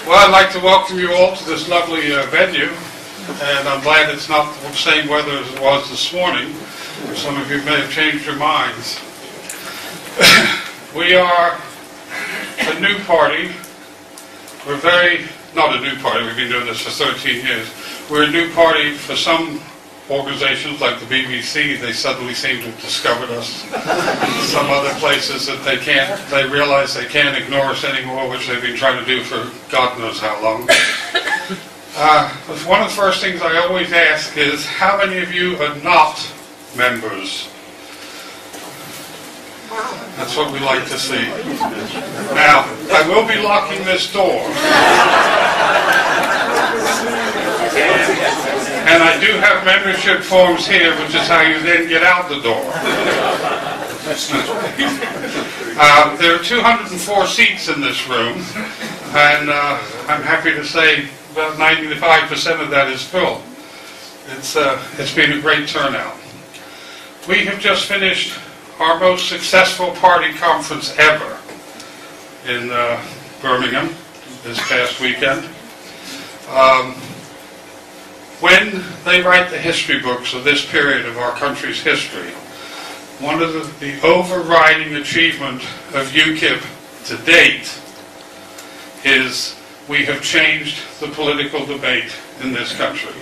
Well, I'd like to welcome you all to this lovely venue, and I'm glad it's not the same weather as it was this morning. Some of you may have changed your minds. We are a new party. We're not a new party, we've been doing this for 13 years. We're a new party for some organizations like the BBC. They suddenly seem to have discovered us. Some other places that they realize they can't ignore us anymore, which they've been trying to do for God knows how long. One of the first things I always ask is, how many of you are not members? That's what we like to see. Now, I will be locking this door. And I do have membership forms here, which is how you then get out the door. There are 204 seats in this room, and I'm happy to say about 95% of that is full. It's been a great turnout. We have just finished our most successful party conference ever in Birmingham this past weekend. When they write the history books of this period of our country's history, one of the overriding achievement of UKIP to date is we have changed the political debate in this country.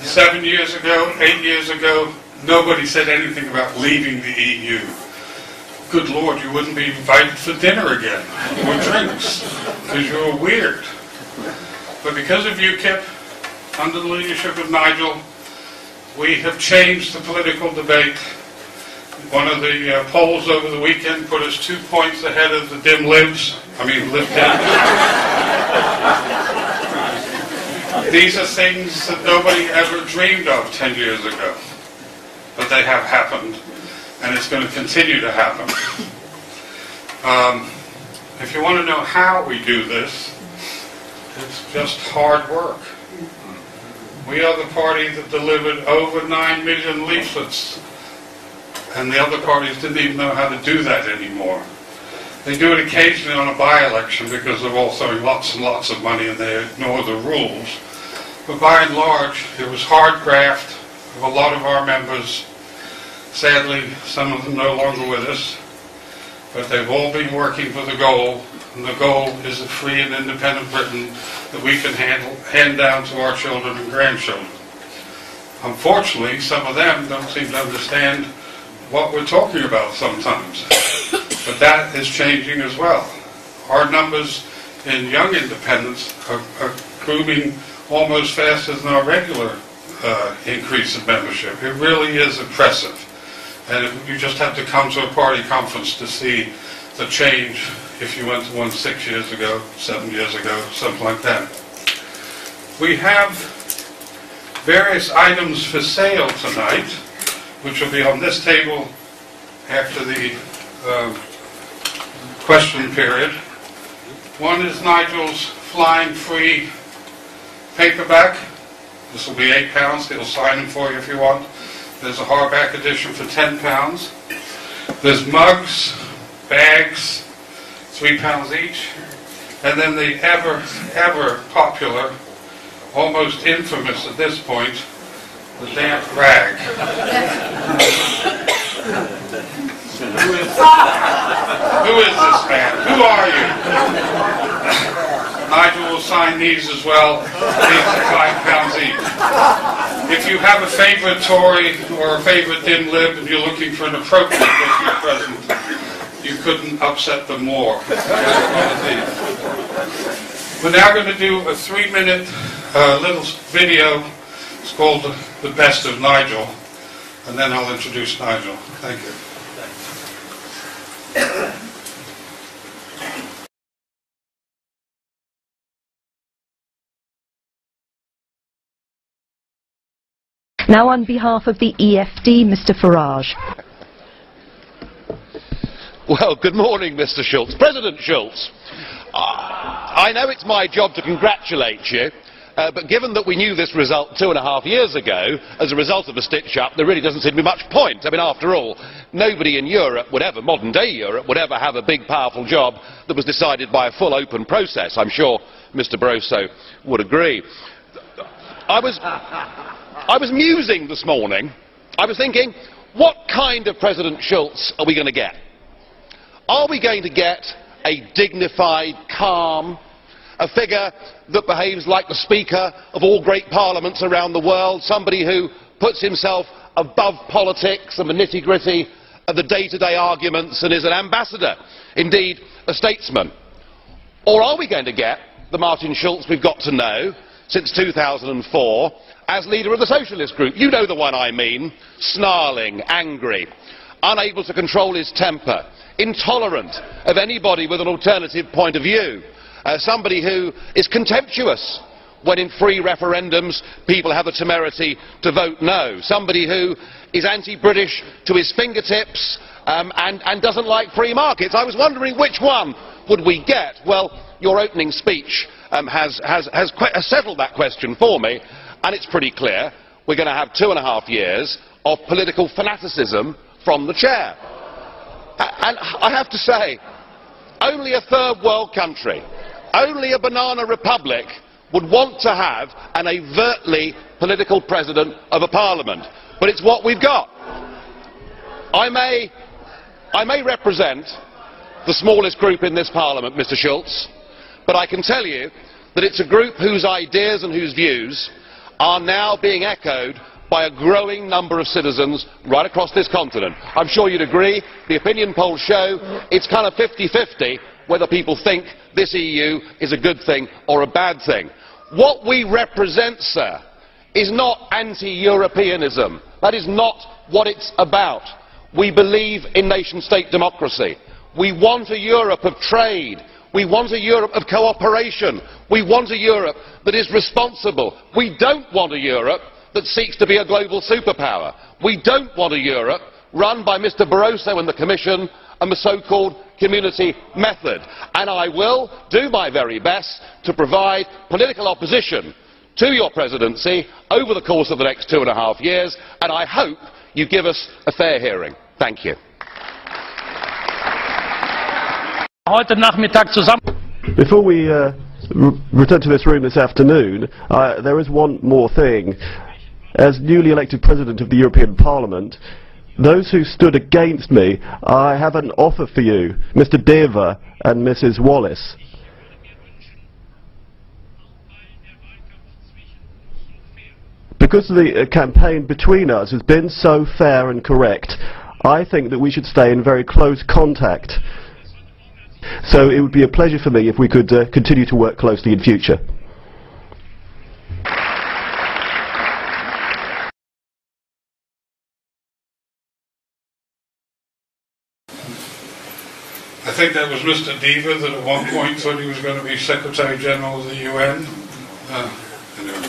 7 years ago, 8 years ago, nobody said anything about leaving the EU. Good Lord, you wouldn't be invited for dinner again, or drinks, because you were weird. But because of UKIP, under the leadership of Nigel, we have changed the political debate. One of the polls over the weekend put us 2 points ahead of the Lib Dems. These are things that nobody ever dreamed of 10 years ago. But they have happened, and it's going to continue to happen. If you want to know how we do this, it's just hard work. We are the party that delivered over 9 million leaflets, and the other parties didn't even know how to do that anymore. They do it occasionally on a by-election because they're all throwing lots and lots of money and they ignore the rules. But by and large, it was hard graft of a lot of our members. Sadly, some of them no longer with us, but they've all been working for the goal, and the goal is a free and independent Britain that we can hand down to our children and grandchildren. Unfortunately, some of them don't seem to understand what we're talking about sometimes, but that is changing as well. Our numbers in young independents are booming almost faster than our regular increase in membership. It really is impressive. And you just have to come to a party conference to see the change if you went to one 6 years ago, 7 years ago, something like that. We have various items for sale tonight, which will be on this table after the question period. One is Nigel's Flying Free paperback. This will be £8. He'll sign them for you if you want. There's a hardback edition for £10. There's mugs, bags, £3 each. And then the ever popular, almost infamous at this point, the damp rag. Who is this man? Who are you? Nigel will sign these as well. These are £5 each. If you have a favorite Tory or a favorite dim lib and you're looking for an appropriate Christmas present, you couldn't upset them more. We're now going to do a 3-minute little video. It's called The Best of Nigel, and then I'll introduce Nigel. Thank you. Now on behalf of the EFD, Mr. Farage. Well, good morning, Mr. Schulz. President Schulz, I know it's my job to congratulate you, but given that we knew this result 2.5 years ago, as a result of the stitch-up, there really doesn't seem to be much point. I mean, after all, nobody in Europe would ever, modern-day Europe, would ever have a big, powerful job that was decided by a full, open process. I'm sure Mr. Barroso would agree. I was musing this morning. I was thinking, what kind of President Schulz are we going to get? Are we going to get a dignified, calm, a figure that behaves like the Speaker of all great parliaments around the world, somebody who puts himself above politics and the nitty-gritty of the day-to-day arguments and is an ambassador, indeed a statesman? Or are we going to get the Martin Schulz we've got to know since 2004 as leader of the Socialist Group? You know the one I mean. Snarling, angry, unable to control his temper, intolerant of anybody with an alternative point of view, somebody who is contemptuous when in free referendums people have the temerity to vote no, somebody who is anti-British to his fingertips and doesn't like free markets. I was wondering which one would we get. Well, your opening speech has settled that question for me, and it's pretty clear. We're going to have 2.5 years of political fanaticism from the chair. And I have to say, only a third world country, only a banana republic would want to have an overtly political president of a parliament. But it's what we've got. I may represent the smallest group in this parliament, Mr. Schulz, but I can tell you that it's a group whose ideas and whose views are now being echoed by a growing number of citizens right across this continent. I'm sure you'd agree. The opinion polls show it's kind of 50-50 whether people think this EU is a good thing or a bad thing. What we represent, sir, is not anti-Europeanism. That is not what it's about. We believe in nation-state democracy. We want a Europe of trade. We want a Europe of cooperation. We want a Europe that is responsible. We don't want a Europe that seeks to be a global superpower. We don't want a Europe run by Mr. Barroso and the Commission and the so-called community method. And I will do my very best to provide political opposition to your presidency over the course of the next 2.5 years, and I hope you give us a fair hearing. Thank you. Before we return to this room this afternoon, there is one more thing. As newly elected President of the European Parliament, those who stood against me, I have an offer for you, Mr. Deva and Mrs. Wallace. Because the campaign between us has been so fair and correct, I think that we should stay in very close contact. So it would be a pleasure for me if we could continue to work closely in future. I think that was Mr. Deva that at one point thought he was going to be Secretary General of the UN. Anyway.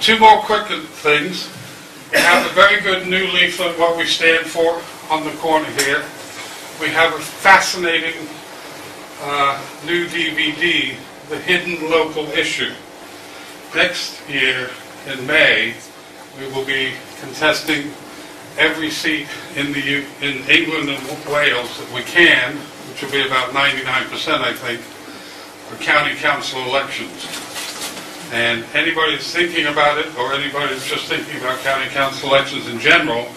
Two more quick things. We have a very good new leaflet, what we stand for, on the corner here. We have a fascinating new DVD, The Hidden Local Issue. Next year, in May, we will be contesting every seat in England and Wales that we can, which will be about 99%, I think, for county council elections. And anybody that's thinking about it, or anybody that's just thinking about county council elections in general,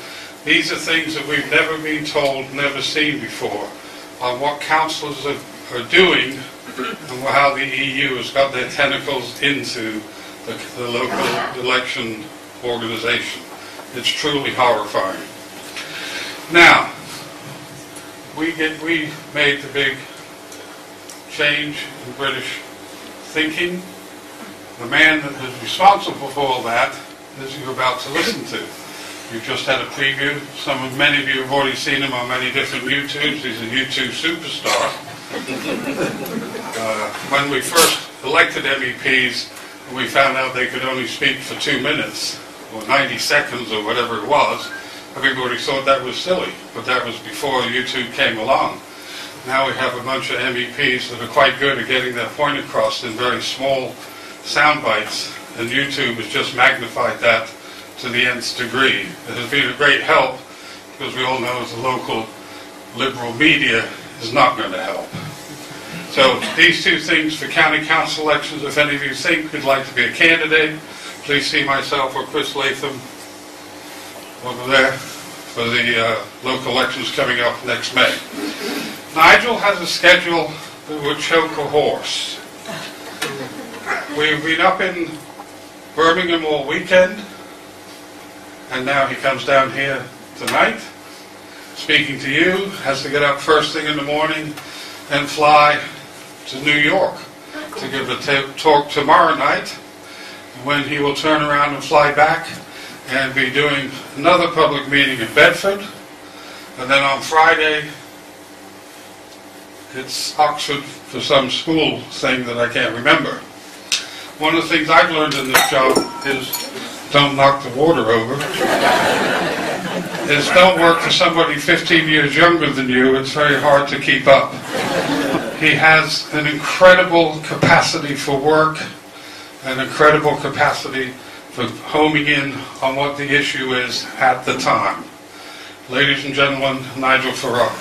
these are things that we've never been told, never seen before, on what councillors are doing and how the EU has got their tentacles into the local election organization. It's truly horrifying. Now, we made the big change in British thinking. The man that is responsible for all that is you're about to listen to. You've just had a preview. Many of you have already seen him on many different YouTubes. He's a YouTube superstar. When we first elected MEPs, we found out they could only speak for 2 minutes, or 90 seconds, or whatever it was. Everybody thought that was silly, but that was before YouTube came along. Now we have a bunch of MEPs that are quite good at getting their point across in very small sound bites, and YouTube has just magnified that to the nth degree. It has been a great help, because we all know the local liberal media is not going to help. So these two things for county council elections, if any of you think you'd like to be a candidate, please see myself or Chris Latham over there for the local elections coming up next May. Nigel has a schedule that would choke a horse. We've been up in Birmingham all weekend, and now he comes down here tonight, speaking to you, has to get up first thing in the morning and fly to New York to give a talk tomorrow night, when he will turn around and fly back and be doing another public meeting in Bedford, and then on Friday it's Oxford for some school thing that I can't remember. One of the things I've learned in this job is don't knock the water over. Is don't work for somebody 15 years younger than you. It's very hard to keep up. He has an incredible capacity for work, an incredible capacity for homing in on what the issue is at the time. Ladies and gentlemen, Nigel Farage.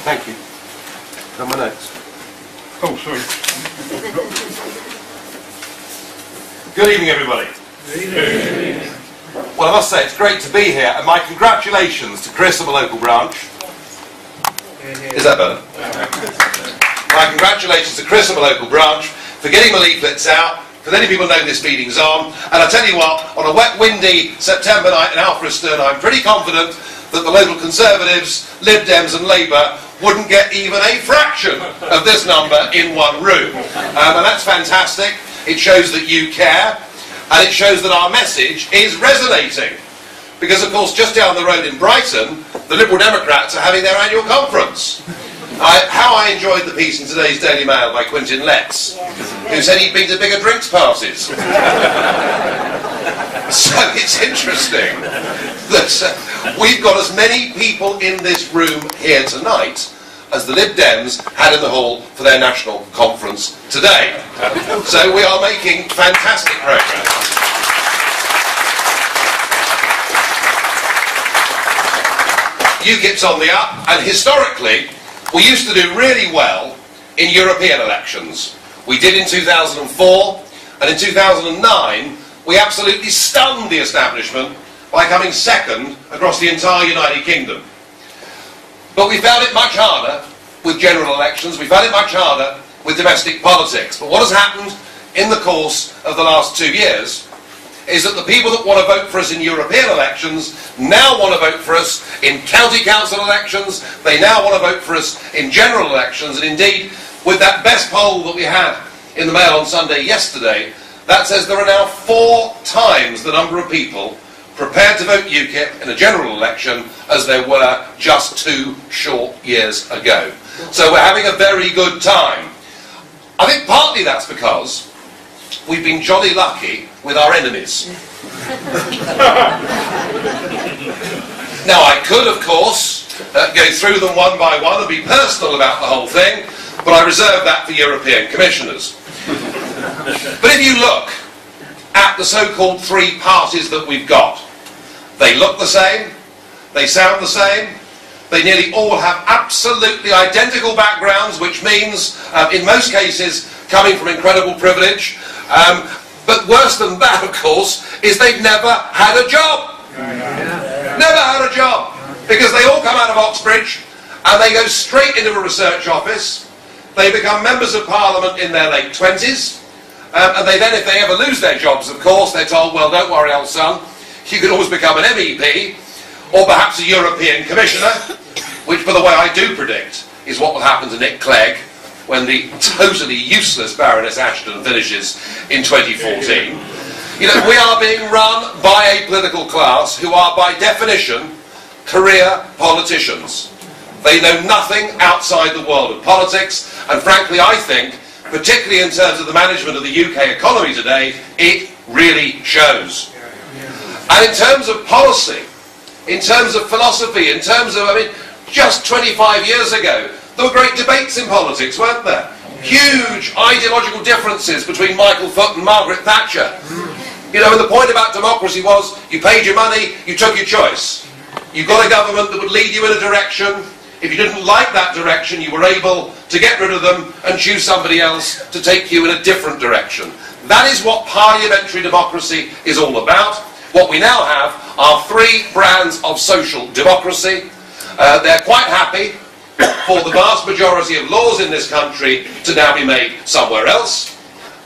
Thank you. Got my notes. Oh, sorry. Good evening, everybody. Good evening. Well, I must say, it's great to be here, and my congratulations to Chris of the local branch. Is that better? My congratulations to Chris of the local branch for getting the leaflets out, for letting people know this meeting's on. And I tell you what, on a wet, windy September night in Alfriston, I'm pretty confident that the local Conservatives, Lib Dems and Labour wouldn't get even a fraction of this number in one room. And that's fantastic. It shows that you care, and it shows that our message is resonating. Because, of course, just down the road in Brighton, the Liberal Democrats are having their annual conference. How I enjoyed the piece in today's Daily Mail by Quentin Letts, who said he'd been to bigger drinks parties. So it's interesting that we've got as many people in this room here tonight as the Lib Dems had in the hall for their national conference today. So we are making fantastic progress. UKIP's on the up, and historically we used to do really well in European elections. We did in 2004, and in 2009 we absolutely stunned the establishment by coming second across the entire United Kingdom. But we found it much harder with general elections, we found it much harder with domestic politics. But what has happened in the course of the last 2 years is that the people that want to vote for us in European elections now want to vote for us in county council elections, they now want to vote for us in general elections, and indeed, with that best poll that we had in the Mail on Sunday yesterday, that says there are now 4 times the number of people prepared to vote UKIP in a general election as there were just 2 short years ago. So we're having a very good time. I think partly that's because we've been jolly lucky with our enemies. Now I could, of course, go through them one by one and be personal about the whole thing, but I reserve that for European commissioners. But if you look at the so-called 3 parties that we've got, they look the same, they sound the same, they nearly all have absolutely identical backgrounds, which means, in most cases, coming from incredible privilege. But worse than that, of course, is they've never had a job. Never had a job. Because they all come out of Oxbridge, and they go straight into a research office. They become members of Parliament in their late 20s, and they then, if they ever lose their jobs, of course, they're told, well, don't worry, old son, you can always become an MEP, or perhaps a European Commissioner, which, by the way, I do predict is what will happen to Nick Clegg when the totally useless Baroness Ashton finishes in 2014. You know, we are being run by a political class who are, by definition, career politicians. They know nothing outside the world of politics, and frankly, I think, particularly in terms of the management of the UK economy today, it really shows. And in terms of policy, in terms of philosophy, in terms of, I mean, just 25 years ago, there were great debates in politics, weren't there? Huge ideological differences between Michael Foot and Margaret Thatcher. You know, and the point about democracy was, you paid your money, you took your choice. You got a government that would lead you in a direction. If you didn't like that direction, you were able to get rid of them and choose somebody else to take you in a different direction. That is what parliamentary democracy is all about. What we now have are 3 brands of social democracy. They're quite happy for the vast majority of laws in this country to now be made somewhere else.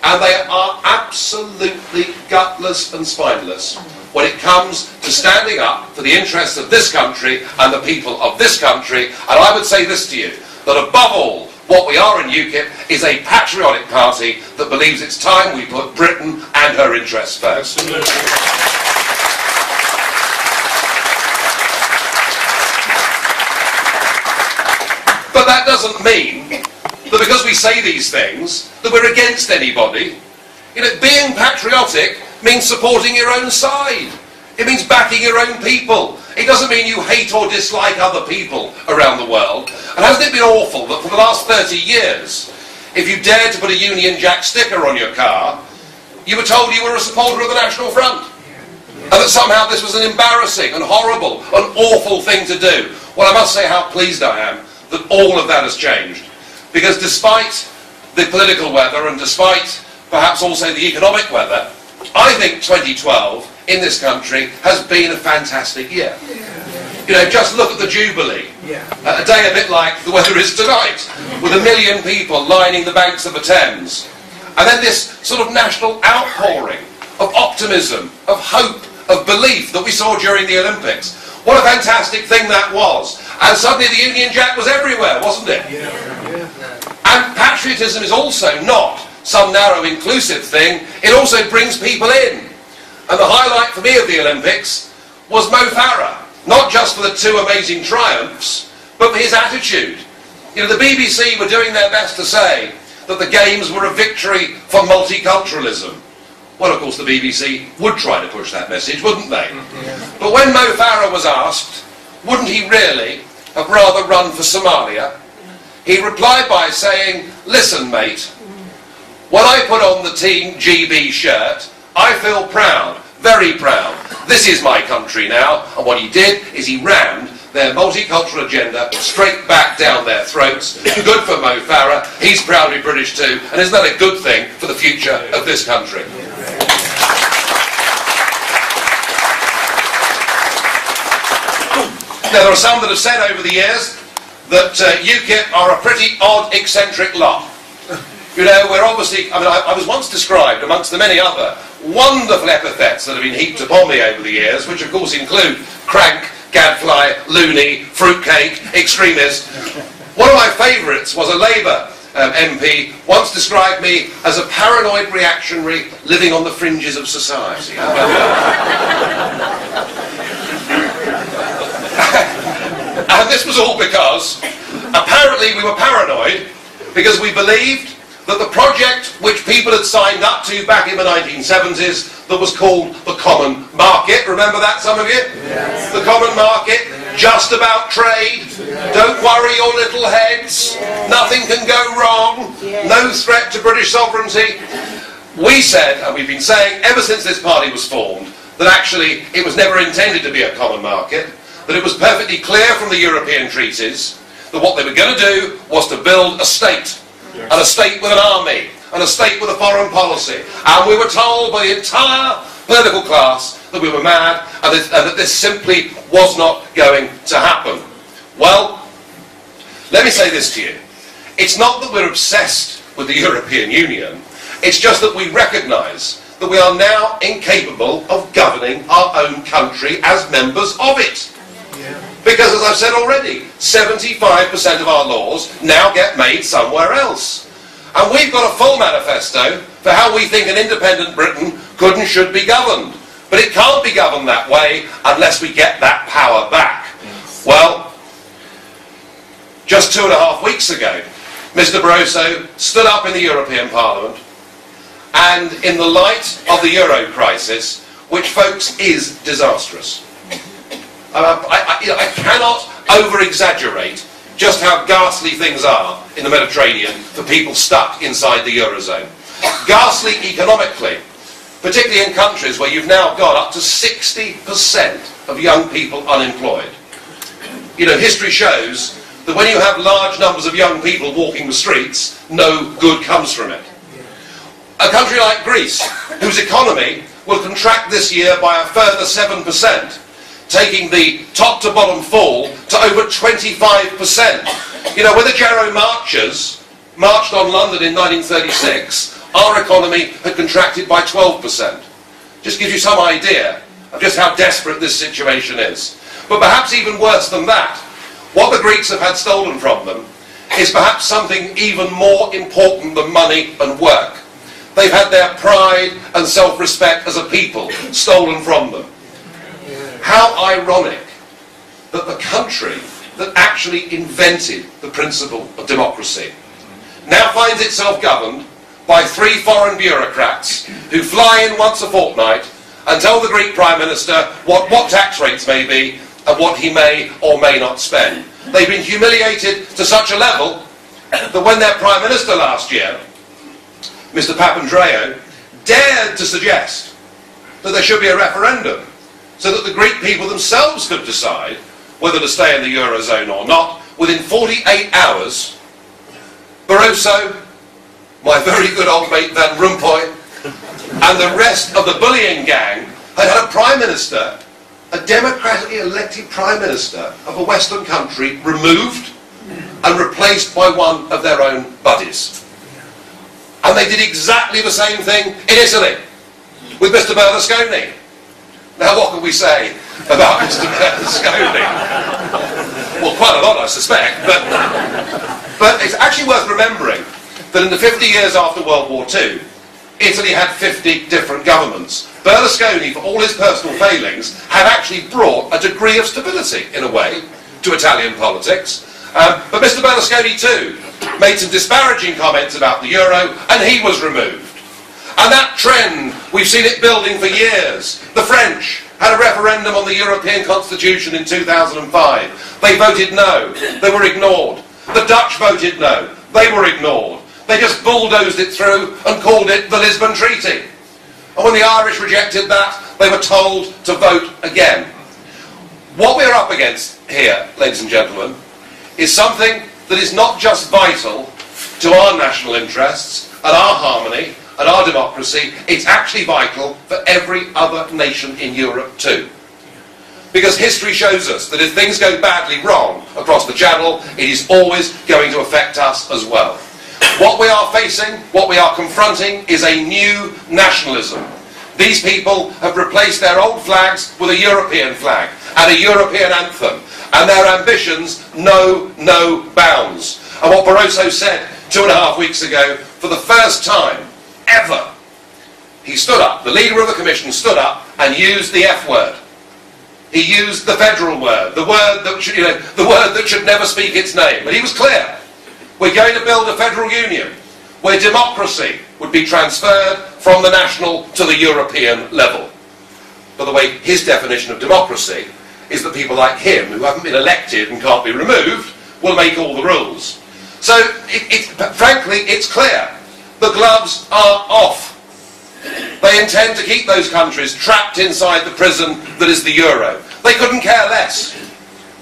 And they are absolutely gutless and spineless when it comes to standing up for the interests of this country and the people of this country. And I would say this to you, that above all, what we are in UKIP is a patriotic party that believes it's time we put Britain and her interests first. But that doesn't mean that because we say these things, that we're against anybody. You know, being patriotic means supporting your own side. It means backing your own people. It doesn't mean you hate or dislike other people around the world. And hasn't it been awful that for the last 30 years, if you dared to put a Union Jack sticker on your car, you were told you were a supporter of the National Front? And that somehow this was an embarrassing and horrible and awful thing to do. Well, I must say how pleased I am that all of that has changed. Because despite the political weather and despite perhaps also the economic weather, I think 2012 in this country has been a fantastic year. You know, just look at the Jubilee. A day a bit like the weather is tonight, with 1 million people lining the banks of the Thames. And then this sort of national outpouring of optimism, of hope, of belief that we saw during the Olympics. What a fantastic thing that was. And suddenly the Union Jack was everywhere, wasn't it? And patriotism is also not some narrow inclusive thing, it also brings people in. And the highlight for me of the Olympics was Mo Farah, not just for the 2 amazing triumphs, but for his attitude. You know, the BBC were doing their best to say that the Games were a victory for multiculturalism. Well, of course, the BBC would try to push that message, wouldn't they? But when Mo Farah was asked, wouldn't he really have rather run for Somalia, he replied by saying, listen, mate, when I put on the Team GB shirt, I feel proud, very proud. This is my country now. And what he did is he rammed their multicultural agenda straight back down their throats. Good for Mo Farah. He's proud to be British too. And isn't that a good thing for the future of this country? Now, there are some that have said over the years that UKIP are a pretty odd, eccentric lot. You know, we're obviously, I mean, I was once described, amongst the many other wonderful epithets that have been heaped upon me over the years, which of course include crank, gadfly, loony, fruitcake, extremist. One of my favourites was a Labour MP once described me as a paranoid reactionary living on the fringes of society. And this was all because apparently we were paranoid because we believed that the project which people had signed up to back in the 1970s that was called the Common Market, remember that, some of you? Yes. The Common Market, just about trade, don't worry your little heads, nothing can go wrong, no threat to British sovereignty. We said, and we've been saying ever since this party was formed, that actually it was never intended to be a common market, that it was perfectly clear from the European treaties that what they were going to do was to build a state. And a state with an army, and a state with a foreign policy. And we were told by the entire political class that we were mad, and that this simply was not going to happen. Well, let me say this to you. It's not that we're obsessed with the European Union, it's just that we recognise that we are now incapable of governing our own country as members of it. Because, as I've said already, 75% of our laws now get made somewhere else. And we've got a full manifesto for how we think an independent Britain could and should be governed. But it can't be governed that way unless we get that power back. Well, just 2.5 weeks ago, Mr. Barroso stood up in the European Parliament, and in the light of the euro crisis, which, folks, is disastrous. I cannot over-exaggerate just how ghastly things are in the Mediterranean for people stuck inside the Eurozone. Ghastly economically, particularly in countries where you've now got up to 60% of young people unemployed. You know, history shows that when you have large numbers of young people walking the streets, no good comes from it. A country like Greece, whose economy will contract this year by a further 7%, taking the top to bottom fall to over 25%. You know, when the Jarrow marchers marched on London in 1936, our economy had contracted by 12%. Just gives you some idea of just how desperate this situation is. But perhaps even worse than that, what the Greeks have had stolen from them is perhaps something even more important than money and work. They've had their pride and self-respect as a people stolen from them. How ironic that the country that actually invented the principle of democracy now finds itself governed by 3 foreign bureaucrats who fly in once a fortnight and tell the Greek Prime Minister what tax rates may be and what he may or may not spend. They've been humiliated to such a level that when their Prime Minister last year, Mr. Papandreou, dared to suggest that there should be a referendum so that the Greek people themselves could decide whether to stay in the Eurozone or not, within 48 hours, Barroso, my very good old mate Van Rompuy, and the rest of the bullying gang had a Prime Minister, a democratically elected Prime Minister of a Western country, removed and replaced by one of their own buddies. And they did exactly the same thing in Italy with Mr. Berlusconi. Now, what can we say about Mr. Berlusconi? Well, quite a lot, I suspect, but it's actually worth remembering that in the 50 years after World War II, Italy had 50 different governments. Berlusconi, for all his personal failings, had actually brought a degree of stability, in a way, to Italian politics. But Mr. Berlusconi, too, made some disparaging comments about the euro, and he was removed. And that trend, we've seen it building for years. The French had a referendum on the European Constitution in 2005. They voted no. They were ignored. The Dutch voted no. They were ignored. They just bulldozed it through and called it the Lisbon Treaty. And when the Irish rejected that, they were told to vote again. What we're up against here, ladies and gentlemen, is something that is not just vital to our national interests and our harmony and our democracy, it's actually vital for every other nation in Europe too. Because history shows us that if things go badly wrong across the Channel, it is always going to affect us as well. What we are facing, what we are confronting, is a new nationalism. These people have replaced their old flags with a European flag and a European anthem, and their ambitions know no bounds. And what Barroso said 2.5 weeks ago, for the first time ever, he stood up, the leader of the Commission stood up and used the F word. He used the federal word, the word that should, the word that should never speak its name. But he was clear. We're going to build a federal union where democracy would be transferred from the national to the European level. By the way, his definition of democracy is that people like him, who haven't been elected and can't be removed, will make all the rules. So, frankly, it's clear. The gloves are off. They intend to keep those countries trapped inside the prison that is the euro. They couldn't care less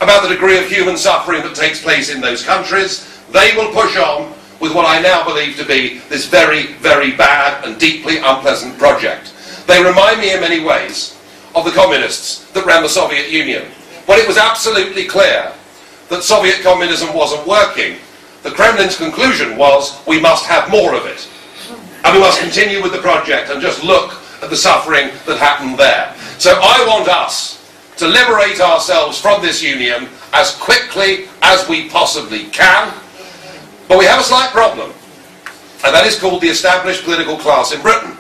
about the degree of human suffering that takes place in those countries. They will push on with what I now believe to be this very, very bad and deeply unpleasant project. They remind me in many ways of the communists that ran the Soviet Union, when it was absolutely clear that Soviet communism wasn't working, the Kremlin's conclusion was we must have more of it. And we must continue with the project and just look at the suffering that happened there. So I want us to liberate ourselves from this union as quickly as we possibly can. But we have a slight problem, and that is called the established political class in Britain.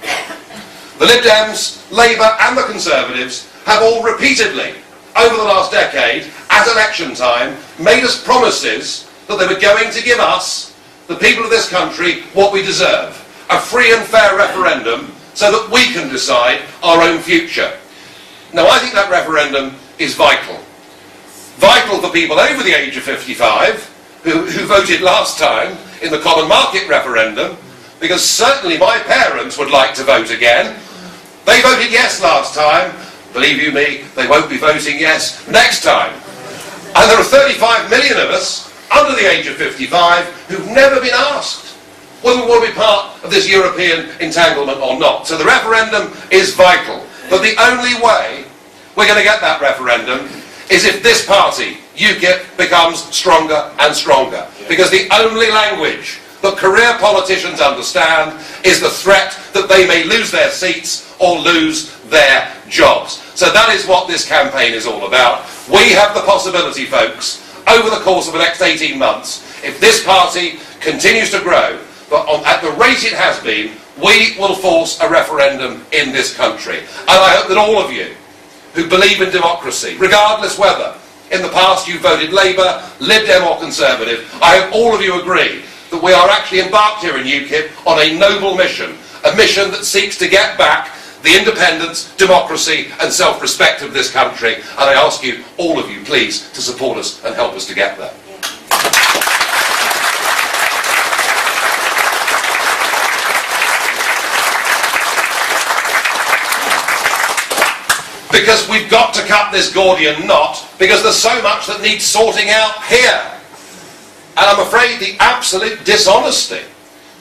The Lib Dems, Labour and the Conservatives have all repeatedly, over the last decade, at election time, made us promises that they were going to give us, the people of this country, what we deserve. A free and fair referendum so that we can decide our own future. Now, I think that referendum is vital. Vital for people over the age of 55 who voted last time in the Common Market referendum, because certainly my parents would like to vote again. They voted yes last time. Believe you me, they won't be voting yes next time. And there are 35 million of us under the age of 55 who've never been asked whether we want to be part of this European entanglement or not. So the referendum is vital. But the only way we're going to get that referendum is if this party, UKIP, becomes stronger and stronger. Because the only language that career politicians understand is the threat that they may lose their seats or lose their jobs. So that is what this campaign is all about. We have the possibility, folks, over the course of the next 18 months, if this party continues to grow, but at the rate it has been, we will force a referendum in this country. And I hope that all of you who believe in democracy, regardless whether in the past you voted Labour, Lib Dem or Conservative, I hope all of you agree that we are actually embarked here in UKIP on a noble mission, a mission that seeks to get back the independence, democracy and self-respect of this country. And I ask you, all of you, please, to support us and help us to get there. Because we've got to cut this Gordian knot, because there's so much that needs sorting out here. And I'm afraid the absolute dishonesty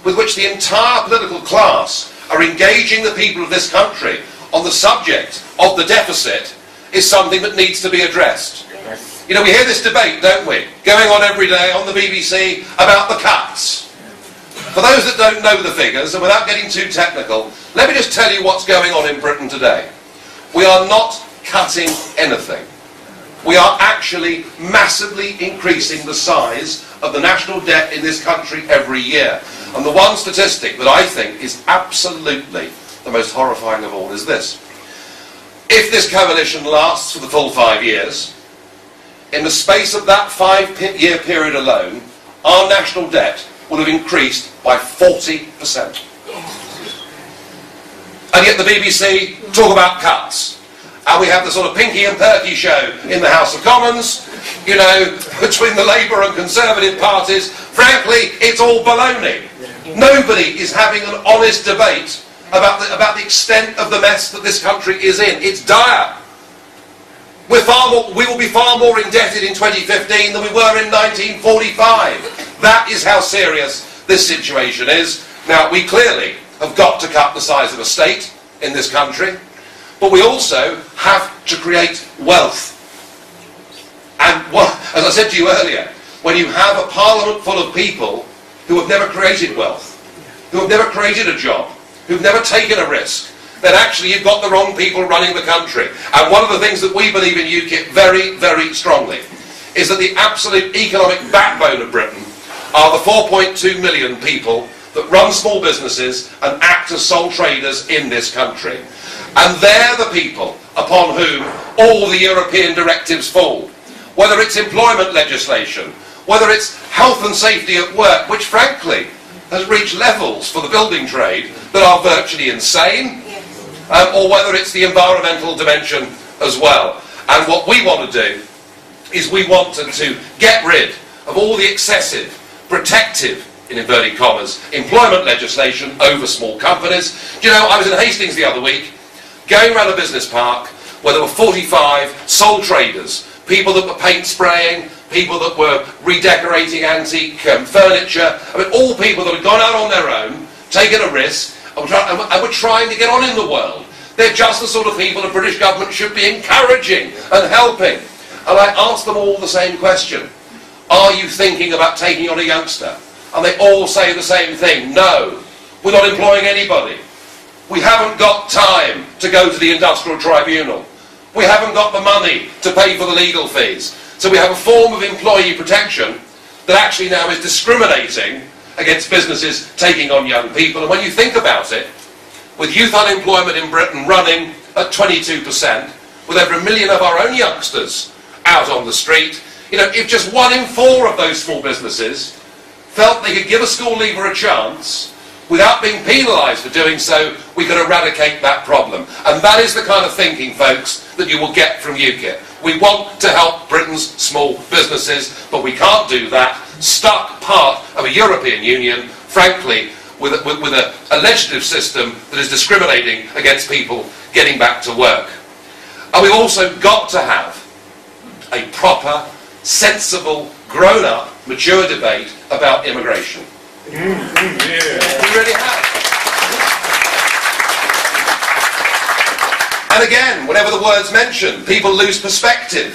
with which the entire political class are engaging the people of this country on the subject of the deficit is something that needs to be addressed. Yes. You know, we hear this debate, don't we, going on every day on the BBC about the cuts. For those that don't know the figures, and without getting too technical, let me just tell you what's going on in Britain today. We are not cutting anything. We are actually massively increasing the size of the national debt in this country every year. And the one statistic that I think is absolutely the most horrifying of all is this. If this coalition lasts for the full 5 years, in the space of that 5-year period alone, our national debt will have increased by 40%. And yet the BBC talk about cuts. And we have the sort of Pinky and Perky show in the House of Commons, you know, between the Labour and Conservative parties. Frankly, it's all baloney. Nobody is having an honest debate about the extent of the mess that this country is in. It's dire. We will be far more indebted in 2015 than we were in 1945. That is how serious this situation is. Now, we clearly have got to cut the size of a state in this country, but we also have to create wealth. And as I said to you earlier, when you have a parliament full of people who have never created wealth, who have never created a job, who've never taken a risk, then actually you've got the wrong people running the country. And one of the things that we believe in UKIP very, very strongly is that the absolute economic backbone of Britain are the 4.2 million people that run small businesses and act as sole traders in this country. And they're the people upon whom all the European directives fall. Whether it's employment legislation, whether it's health and safety at work, which frankly has reached levels for the building trade that are virtually insane, or whether it's the environmental dimension as well. And what we want to do is we want to get rid of all the excessive, protective, in inverted commas, employment legislation over small companies. Do you know, I was in Hastings the other week, going around a business park where there were 45 sole traders, people that were paint spraying, people that were redecorating antique furniture, I mean, all people that had gone out on their own, taken a risk, and were trying to get on in the world. They're just the sort of people the British government should be encouraging and helping. And I asked them all the same question. are you thinking about taking on a youngster? And they all say the same thing: no, we're not employing anybody. We haven't got time to go to the industrial tribunal. We haven't got the money to pay for the legal fees. So we have a form of employee protection that actually now is discriminating against businesses taking on young people. And when you think about it, with youth unemployment in Britain running at 22%, with over 1 million of our own youngsters out on the street, you know, if just 1 in 4 of those small businesses felt they could give a school leaver a chance without being penalised for doing so, we could eradicate that problem. And that is the kind of thinking, folks, that you will get from UKIP. We want to help Britain's small businesses, but we can't do that stuck part of a European Union, frankly, with a legislative system that is discriminating against people getting back to work. And we've also got to have a proper, sensible, grown-up, mature debate about immigration. We really have. And again, whenever the word's mentioned, people lose perspective.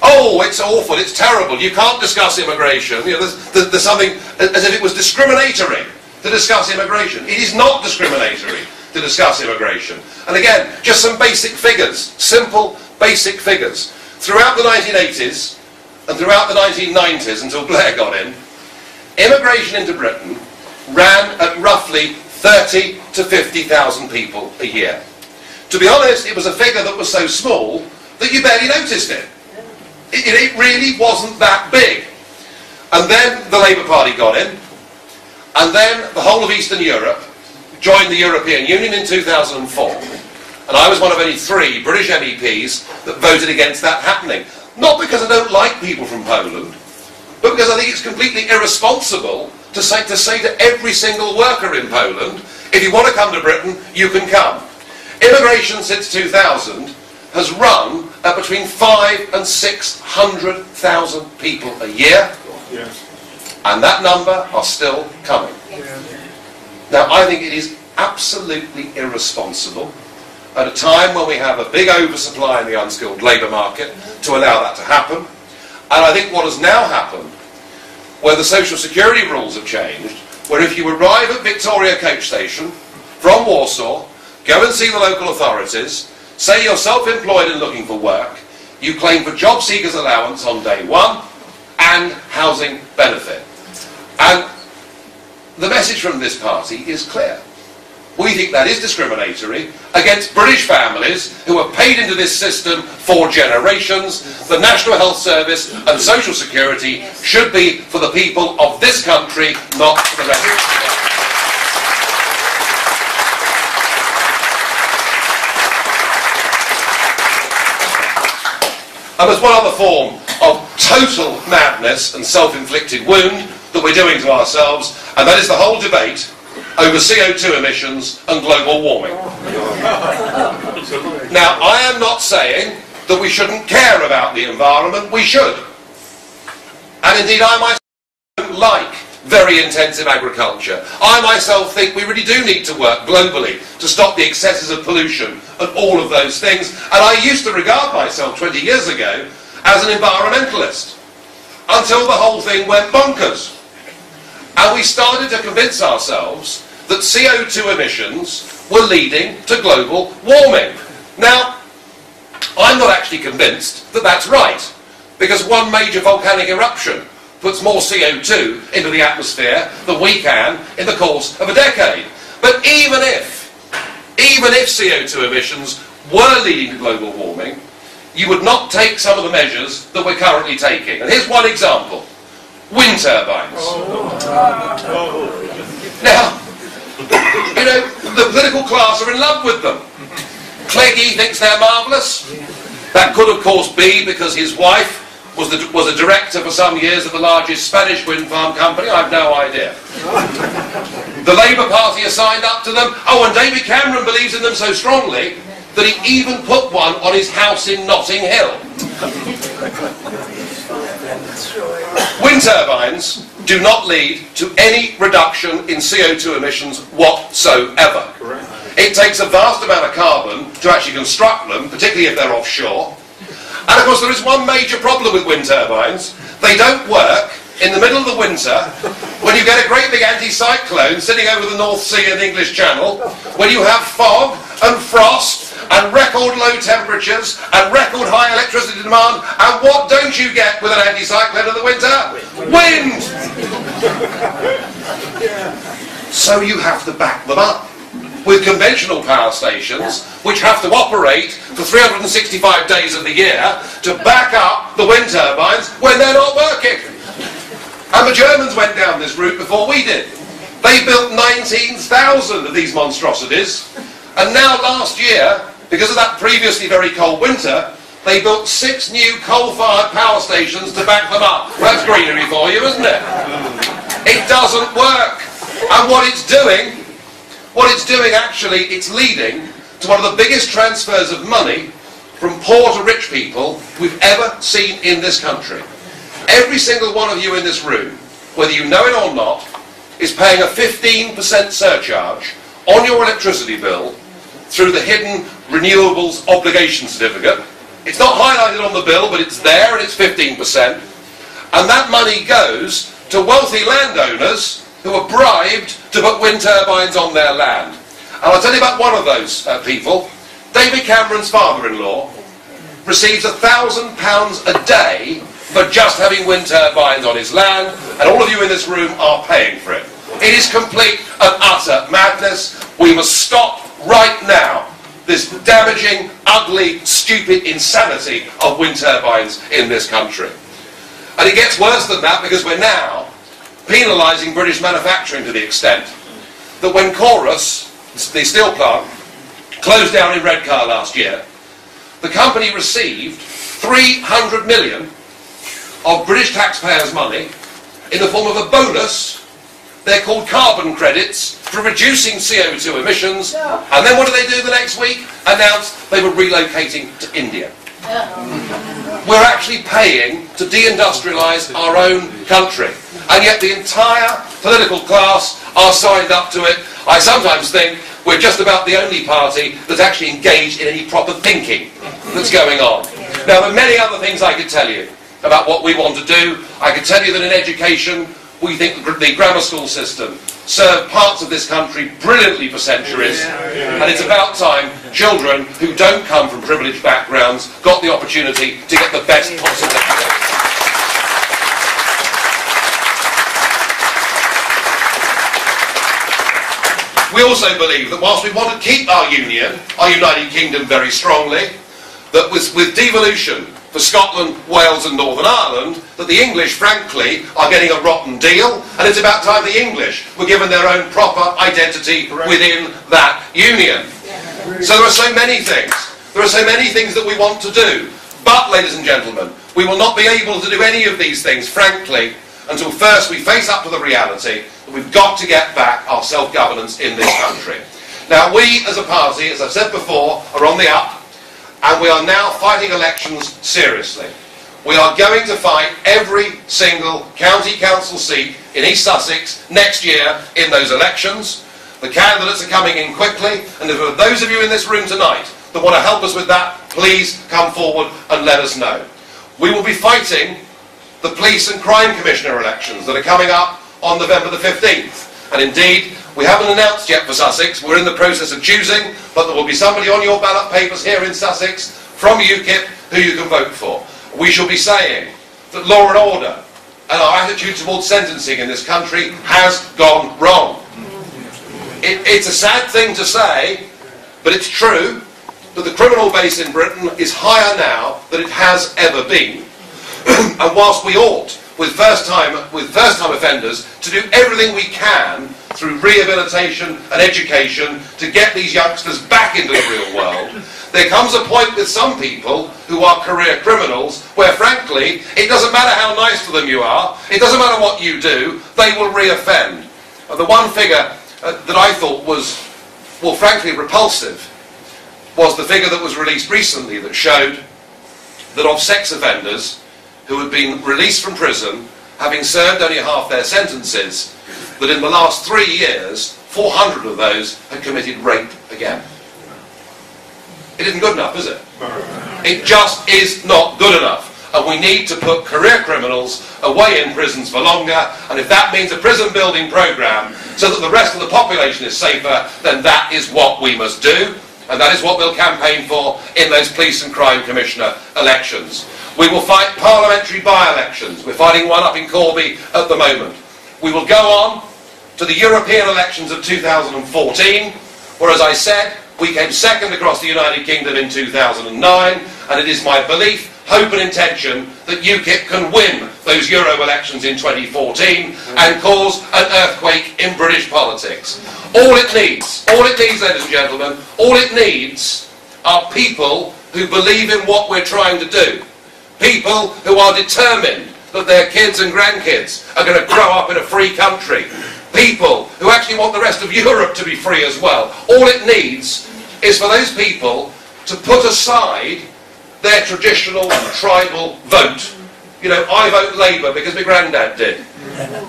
Oh, it's awful, it's terrible, you can't discuss immigration. You know, there's something as if it was discriminatory to discuss immigration. It is not discriminatory to discuss immigration. And again, just some basic figures, simple basic figures. Throughout the 1980s and throughout the 1990s, until Blair got in, immigration into Britain ran at roughly 30 to 50,000 people a year. To be honest, it was a figure that was so small that you barely noticed it. It really wasn't that big. And then the Labour Party got in, and then the whole of Eastern Europe joined the European Union in 2004. And I was one of only 3 British MEPs that voted against that happening. Not because I don't like people from Poland, but because I think it's completely irresponsible to say to every single worker in Poland, if you want to come to Britain, you can come. Immigration since 2000 has run at between 500,000 and 600,000 people a year, and that number are still coming. Now, I think it is absolutely irresponsible at a time when we have a big oversupply in the unskilled labour market to allow that to happen. And I think what has now happened, where the social security rules have changed, where if you arrive at Victoria coach station from Warsaw, go and see the local authorities, say you're self-employed and looking for work, you claim for job seekers allowance on day 1 and housing benefit. And the message from this party is clear. We think that is discriminatory against British families who have paid into this system for generations. The National Health Service and Social Security should be for the people of this country, not for the rest of the world. And there's one other form of total madness and self-inflicted wound that we're doing to ourselves, and that is the whole debate over CO2 emissions and global warming. Now, I am not saying that we shouldn't care about the environment. We should. And indeed, I myself don't like very intensive agriculture. I myself think we really do need to work globally to stop the excesses of pollution and all of those things. And I used to regard myself 20 years ago as an environmentalist, until the whole thing went bonkers. And we started to convince ourselves that CO2 emissions were leading to global warming. Now, I'm not actually convinced that that's right, because one major volcanic eruption puts more CO2 into the atmosphere than we can in the course of a decade. But even if CO2 emissions were leading to global warming, you would not take some of the measures that we're currently taking. And here's one example. Wind turbines. Now, you know, the political class are in love with them. Cleggy thinks they're marvellous. That could, of course, be because his wife was a director for some years of the largest Spanish wind farm company. I've no idea. The Labour Party has signed up to them. Oh, and David Cameron believes in them so strongly that he even put one on his house in Notting Hill. Wind turbines do not lead to any reduction in CO2 emissions whatsoever. Correct. It takes a vast amount of carbon to actually construct them, particularly if they're offshore. And of course there is one major problem with wind turbines. They don't work in the middle of the winter, when you get a great big anticyclone sitting over the North Sea and English Channel, when you have fog and frost and record low temperatures and record high electricity demand, and what don't you get with an anticyclone in the winter? Wind! So you have to back them up with conventional power stations, which have to operate for 365 days of the year to back up the wind turbines when they're not working. And the Germans went down this route before we did. They built 19,000 of these monstrosities, and now last year, because of that previously very cold winter, they built 6 new coal-fired power stations to back them up. That's greenery for you, isn't it? It doesn't work. And what it's doing actually, it's leading to one of the biggest transfers of money from poor to rich people we've ever seen in this country. Every single one of you in this room, whether you know it or not, is paying a 15% surcharge on your electricity bill through the hidden renewables obligation certificate. It's not highlighted on the bill, but it's there, and it's 15%. And that money goes to wealthy landowners who are bribed to put wind turbines on their land. And I'll tell you about one of those people. David Cameron's father-in-law receives £1,000 a day for just having wind turbines on his land, and all of you in this room are paying for it. It is complete and utter madness. We must stop right now this damaging, ugly, stupid insanity of wind turbines in this country. And it gets worse than that, because we're now penalising British manufacturing to the extent that when Chorus, the steel plant, closed down in Redcar last year, the company received 300 million of British taxpayers' money in the form of a bonus. They're called carbon credits for reducing CO2 emissions. And then what did they do the next week? Announced they were relocating to India. We're actually paying to deindustrialise our own country. And yet the entire political class are signed up to it. I sometimes think we're just about the only party that's actually engaged in any proper thinking that's going on. Now, there are many other things I could tell you about what we want to do. I could tell you that in education, we think the grammar school system served parts of this country brilliantly for centuries, and it's about time children who don't come from privileged backgrounds got the opportunity to get the best possible education. We also believe that whilst we want to keep our union, our United Kingdom, very strongly, that with devolution for Scotland, Wales and Northern Ireland, that the English, frankly, are getting a rotten deal, and it's about time the English were given their own proper identity within that union. So there are so many things. There are so many things that we want to do. But, ladies and gentlemen, we will not be able to do any of these things, frankly, until first we face up to the reality that we've got to get back our self-governance in this country. Now, we as a party, as I've said before, are on the up, and we are now fighting elections seriously. We are going to fight every single county council seat in East Sussex next year in those elections. The candidates are coming in quickly, and if there are those of you in this room tonight that want to help us with that, please come forward and let us know. We will be fighting the Police and Crime Commissioner elections that are coming up on November the 15th. And indeed, we haven't announced yet for Sussex. We're in the process of choosing, but there will be somebody on your ballot papers here in Sussex from UKIP who you can vote for. We shall be saying that law and order and our attitude towards sentencing in this country has gone wrong. It's a sad thing to say, but it's true that the criminal base in Britain is higher now than it has ever been. And whilst we ought, with first-time offenders, to do everything we can through rehabilitation and education to get these youngsters back into the real world, there comes a point with some people who are career criminals where, frankly, it doesn't matter how nice to them you are, it doesn't matter what you do, they will re-offend. The one figure that I thought was, well, frankly, repulsive was the figure that was released recently that showed that of sex offenders who had been released from prison, having served only half their sentences, that in the last 3 years, 400 of those had committed rape again. It isn't good enough, is it? It just is not good enough. and we need to put career criminals away in prisons for longer, and if that means a prison building programme so that the rest of the population is safer, then that is what we must do, and that is what we'll campaign for in those police and crime commissioner elections. We will fight parliamentary by-elections. We're fighting one up in Corby at the moment. We will go on to the European elections of 2014, where, as I said, we came second across the United Kingdom in 2009, and it is my belief, hope and intention that UKIP can win those Euro elections in 2014 and cause an earthquake in British politics. All it needs, ladies and gentlemen, all it needs are people who believe in what we're trying to do. People who are determined that their kids and grandkids are going to grow up in a free country. People who actually want the rest of Europe to be free as well. All it needs is for those people to put aside their traditional tribal vote. You know, I vote Labour because my granddad did.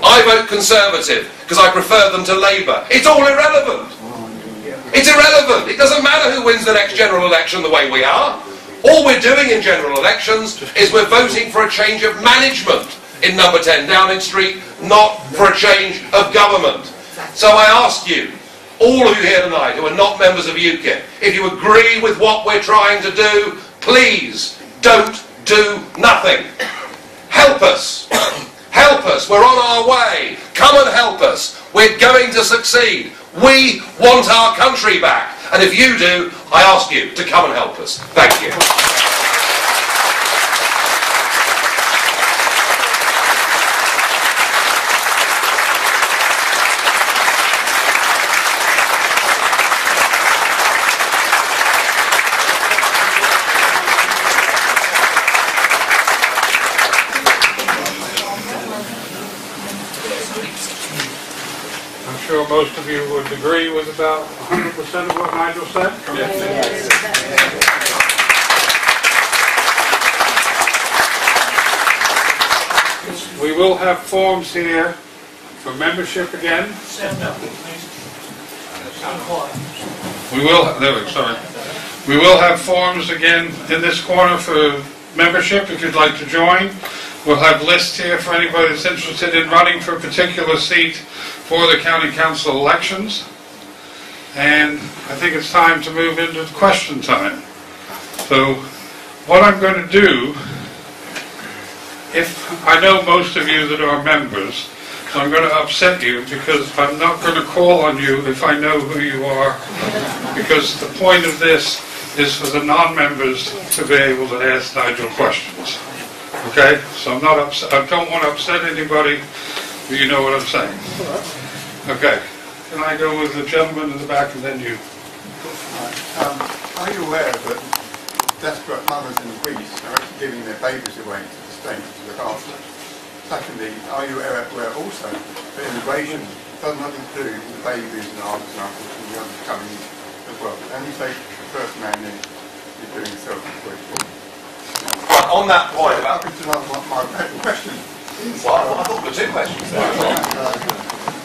I vote Conservative because I prefer them to Labour. It's all irrelevant. It's irrelevant. It doesn't matter who wins the next general election the way we are. All we're doing in general elections is we're voting for a change of management in number 10 Downing Street, not for a change of government. So I ask you, all of you here tonight who are not members of UKIP, if you agree with what we're trying to do, please don't do nothing. Help us. Help us. We're on our way. Come and help us. We're going to succeed. We want our country back. And if you do, I ask you to come and help us. Thank you. I'm sure most of you would agree with about 100% of what Nigel said. Yes. We will have forms here for membership again. We will have forms again in this corner for membership if you'd like to join. We'll have lists here for anybody that's interested in running for a particular seat for the county council elections. And I think it's time to move into question time. So what I'm going to do, if I know most of you that are members, so I'm going to upset you because I'm not going to call on you if I know who you are, because the point of this is for the non-members to be able to ask Nigel questions. Okay? So I'm not upset. I don't want to upset anybody, but you know what I'm saying. Okay. Can I go with the gentleman in the back and then you? Are you aware that desperate mothers in Greece are actually giving their babies away to the state to look after? Secondly, are you aware also that immigration doesn't have to do with the babies and aunts and uncles and the others coming in as well? And you say the first man in is doing self-employed. On that point about... my question. Well, I thought there were two questions there.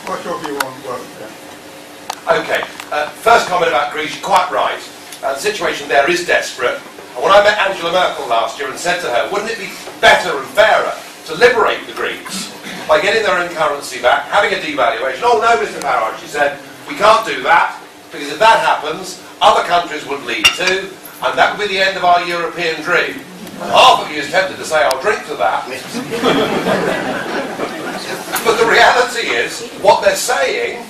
What's your view on work there? Okay, first comment about Greece, you're quite right. The situation there is desperate. And when I met Angela Merkel last year and said to her, wouldn't it be better and fairer to liberate the Greeks by getting their own currency back, having a devaluation? Oh no, Mr. Farage, she said, we can't do that, because if that happens, other countries would leave too, and that would be the end of our European dream. And half of you is tempted to say, I'll drink to that. But the reality is, what they're saying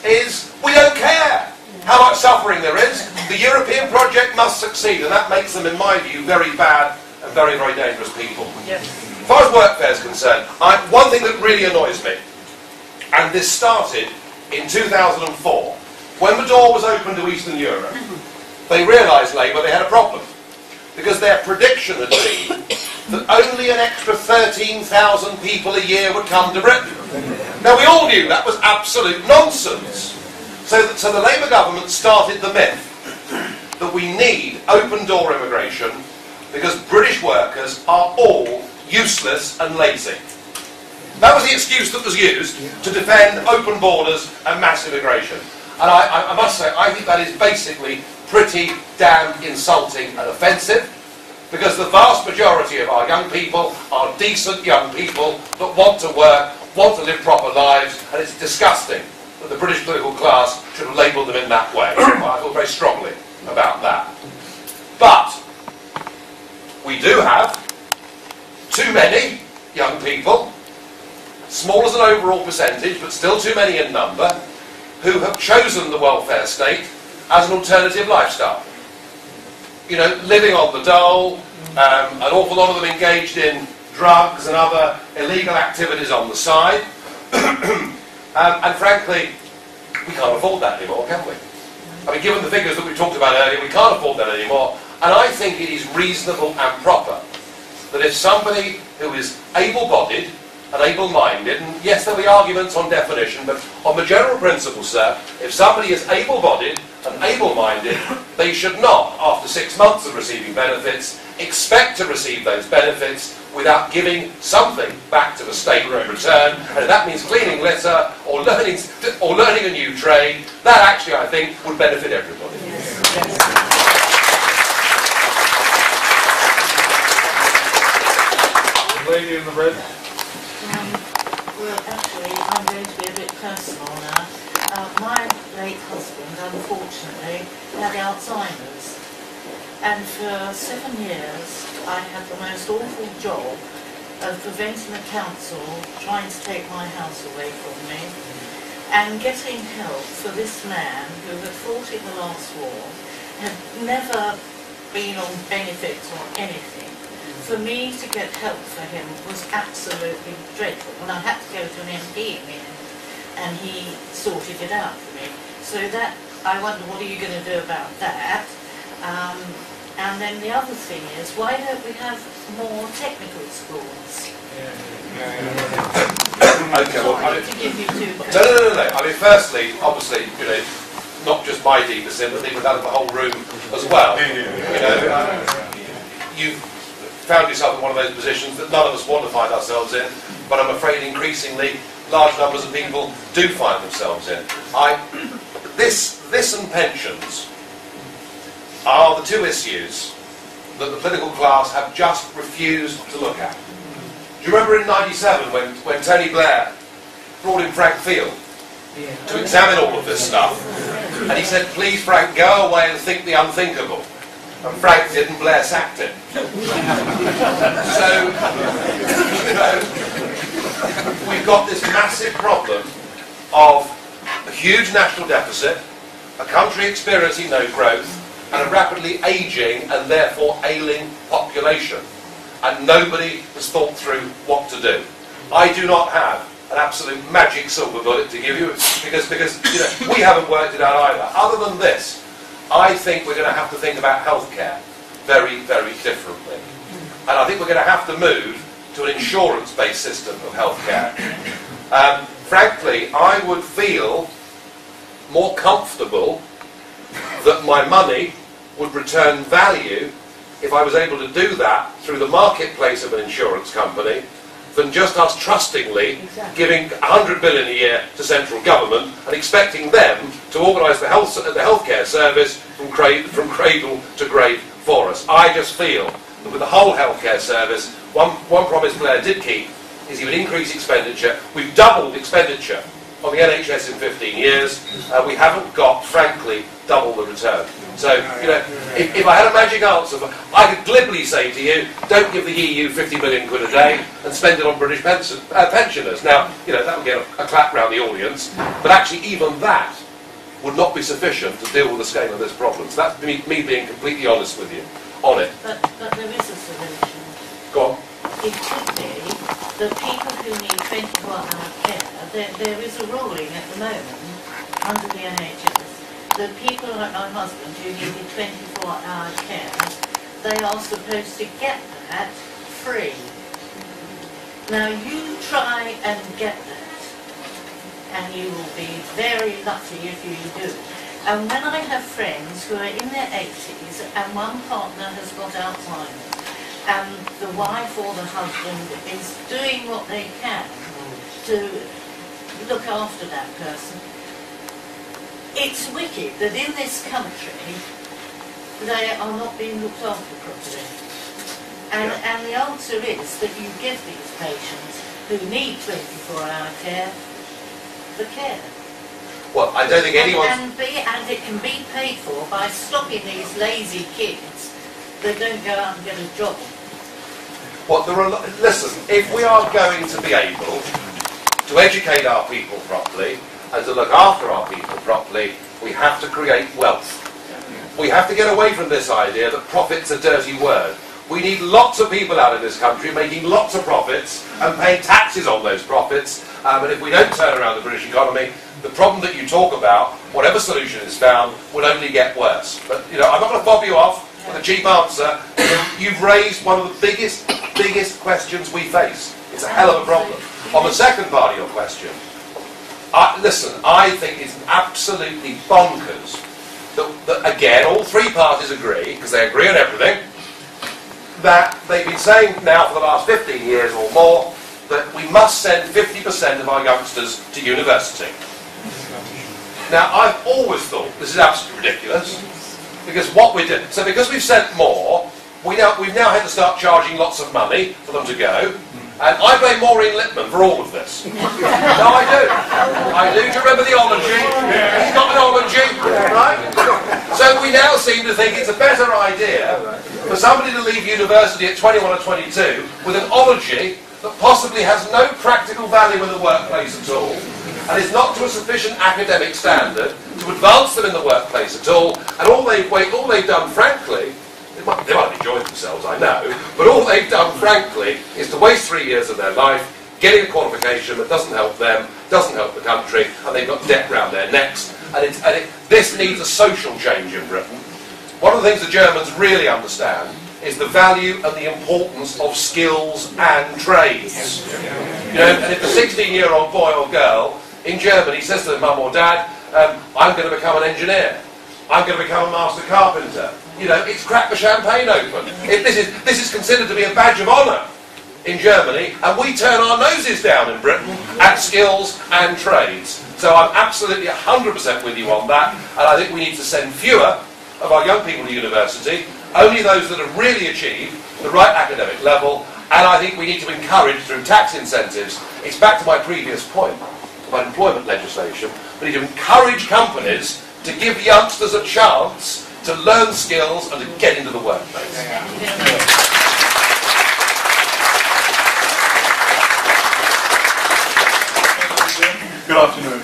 is, we don't care how much suffering there is. The European project must succeed, and that makes them, in my view, very bad and very, very dangerous people. Yes. As far as workfare is concerned, one thing that really annoys me, and this started in 2004, when the door was open to Eastern Europe, they realised, Labour, they had a problem. Because their prediction had been that only an extra 13,000 people a year would come to Britain. Now we all knew that was absolute nonsense. So the Labour government started the myth that we need open-door immigration because British workers are all useless and lazy. That was the excuse that was used to defend open borders and mass immigration. And I must say, I think that is basically pretty damn insulting and offensive. Because the vast majority of our young people are decent young people that want to work, want to live proper lives, and it's disgusting that the British political class should have labelled them in that way. I feel very strongly about that. But we do have too many young people, small as an overall percentage, but still too many in number, who have chosen the welfare state as an alternative lifestyle. You know, living on the dole, an awful lot of them engaged in drugs and other illegal activities on the side. And frankly, we can't afford that anymore, can we? I mean, given the figures that we talked about earlier, we can't afford that anymore. And I think it is reasonable and proper that if somebody who is able-bodied and able-minded, and yes, there'll be arguments on definition, but on the general principle, sir, if somebody is able-bodied and able-minded, they should not, after 6 months of receiving benefits, expect to receive those benefits without giving something back to the state in return. And if that means cleaning litter or learning a new trade, that actually, I think, would benefit everybody. Lady in the red. Well, actually, I'm going to be a bit personal now. My late husband, unfortunately, had Alzheimer's. And for 7 years, I had the most awful job of preventing the council trying to take my house away from me and getting help for this man who had fought in the last war, had never been on benefits or anything. For me to get help for him was absolutely dreadful. And I had to go to an MP in the end, and he sorted it out for me. So that, I wonder, what are you going to do about that? And then the other thing is, why don't we have more technical schools? Okay, well, I mean, to give you two no. I mean, firstly, obviously, you know, not just my deeper sympathy, but that of the whole room as well. You know, you've found yourself in one of those positions that none of us want to find ourselves in, but I'm afraid increasingly large numbers of people do find themselves in. This and pensions are the two issues that the political class have just refused to look at. Do you remember in '97 when Tony Blair brought in Frank Field to examine all of this stuff, and he said, "Please, Frank, go away and think the unthinkable." And Frank did, and Blair sacked him. So, you know, we've got this massive problem of a huge national deficit, a country experiencing no growth, and a rapidly ageing and therefore ailing population. And nobody has thought through what to do. I do not have an absolute magic silver bullet to give you, because you know, we haven't worked it out either. Other than this, I think we're going to have to think about healthcare very, very differently. And I think we're going to have to move to an insurance-based system of healthcare. Frankly, I would feel more comfortable that my money would return value if I was able to do that through the marketplace of an insurance company than just us trustingly giving 100 billion a year to central government and expecting them to organise the healthcare service from cradle to grave for us. I just feel that with the whole healthcare service, one promise Blair did keep is he would increase expenditure. We've doubled expenditure on the NHS in 15 years. We haven't got, frankly, double the return. So, you know, if I had a magic answer, I could glibly say to you, don't give the EU 50 million quid a day and spend it on British pensioners. Now, you know, that would get a clap round the audience, but actually even that would not be sufficient to deal with the scale of this problem. So that's me being completely honest with you on it. But there is a solution. Go on. It could be the people who need 24-hour care, there is a ruling at the moment under the NHS. The people like my husband who needed 24-hour care, they are supposed to get that free. Now you try and get that, and you will be very lucky if you do. And when I have friends who are in their 80s and one partner has got Alzheimer's, and the wife or the husband is doing what they can to look after that person, it's wicked that in this country they are not being looked after properly. And the answer is that you give these patients who need 24-hour care the care. Well, I don't think anyone's... And it can be paid for by stopping these lazy kids that don't go out and get a job. Well, listen, if we are going to be able to educate our people properly and to look after our people properly, we have to create wealth. We have to get away from this idea that profit's a dirty word. We need lots of people out in this country making lots of profits and paying taxes on those profits. And if we don't turn around the British economy, the problem that you talk about, whatever solution is found, will only get worse. But, you know, I'm not going to fob you off with a cheap answer. You've raised one of the biggest questions we face. It's a hell of a problem. On the second part of your question, listen, I think it's absolutely bonkers that again, all three parties agree, because they agree on everything, that they've been saying now for the last 15 years or more that we must send 50% of our youngsters to university. Now, I've always thought this is absolutely ridiculous, because what we're doing, so because we've sent more, we've now had to start charging lots of money for them to go, and I blame Maureen Lipman for all of this. No, I do. I do. Do you remember the ology? He's got an ology, right? So we now seem to think it's a better idea for somebody to leave university at 21 or 22 with an ology that possibly has no practical value in the workplace at all, and is not to a sufficient academic standard to advance them in the workplace at all, and all they've done, frankly, they might have enjoyed themselves, I know, but all they've done, frankly, is to waste 3 years of their life getting a qualification that doesn't help them, doesn't help the country, and they've got debt round their necks, this needs a social change in Britain. One of the things the Germans really understand is the value and the importance of skills and trades. You know, and if a 16-year-old boy or girl in Germany says to their mum or dad, I'm going to become an engineer, I'm going to become a master carpenter, you know, it's crack the champagne open. This is considered to be a badge of honour in Germany, and we turn our noses down in Britain at skills and trades. So I'm absolutely 100% with you on that, and I think we need to send fewer of our young people to university, only those that have really achieved the right academic level, and I think we need to encourage through tax incentives. It's back to my previous point about employment legislation. We need to encourage companies to give youngsters a chance to learn skills and to get into the workplace. Good afternoon.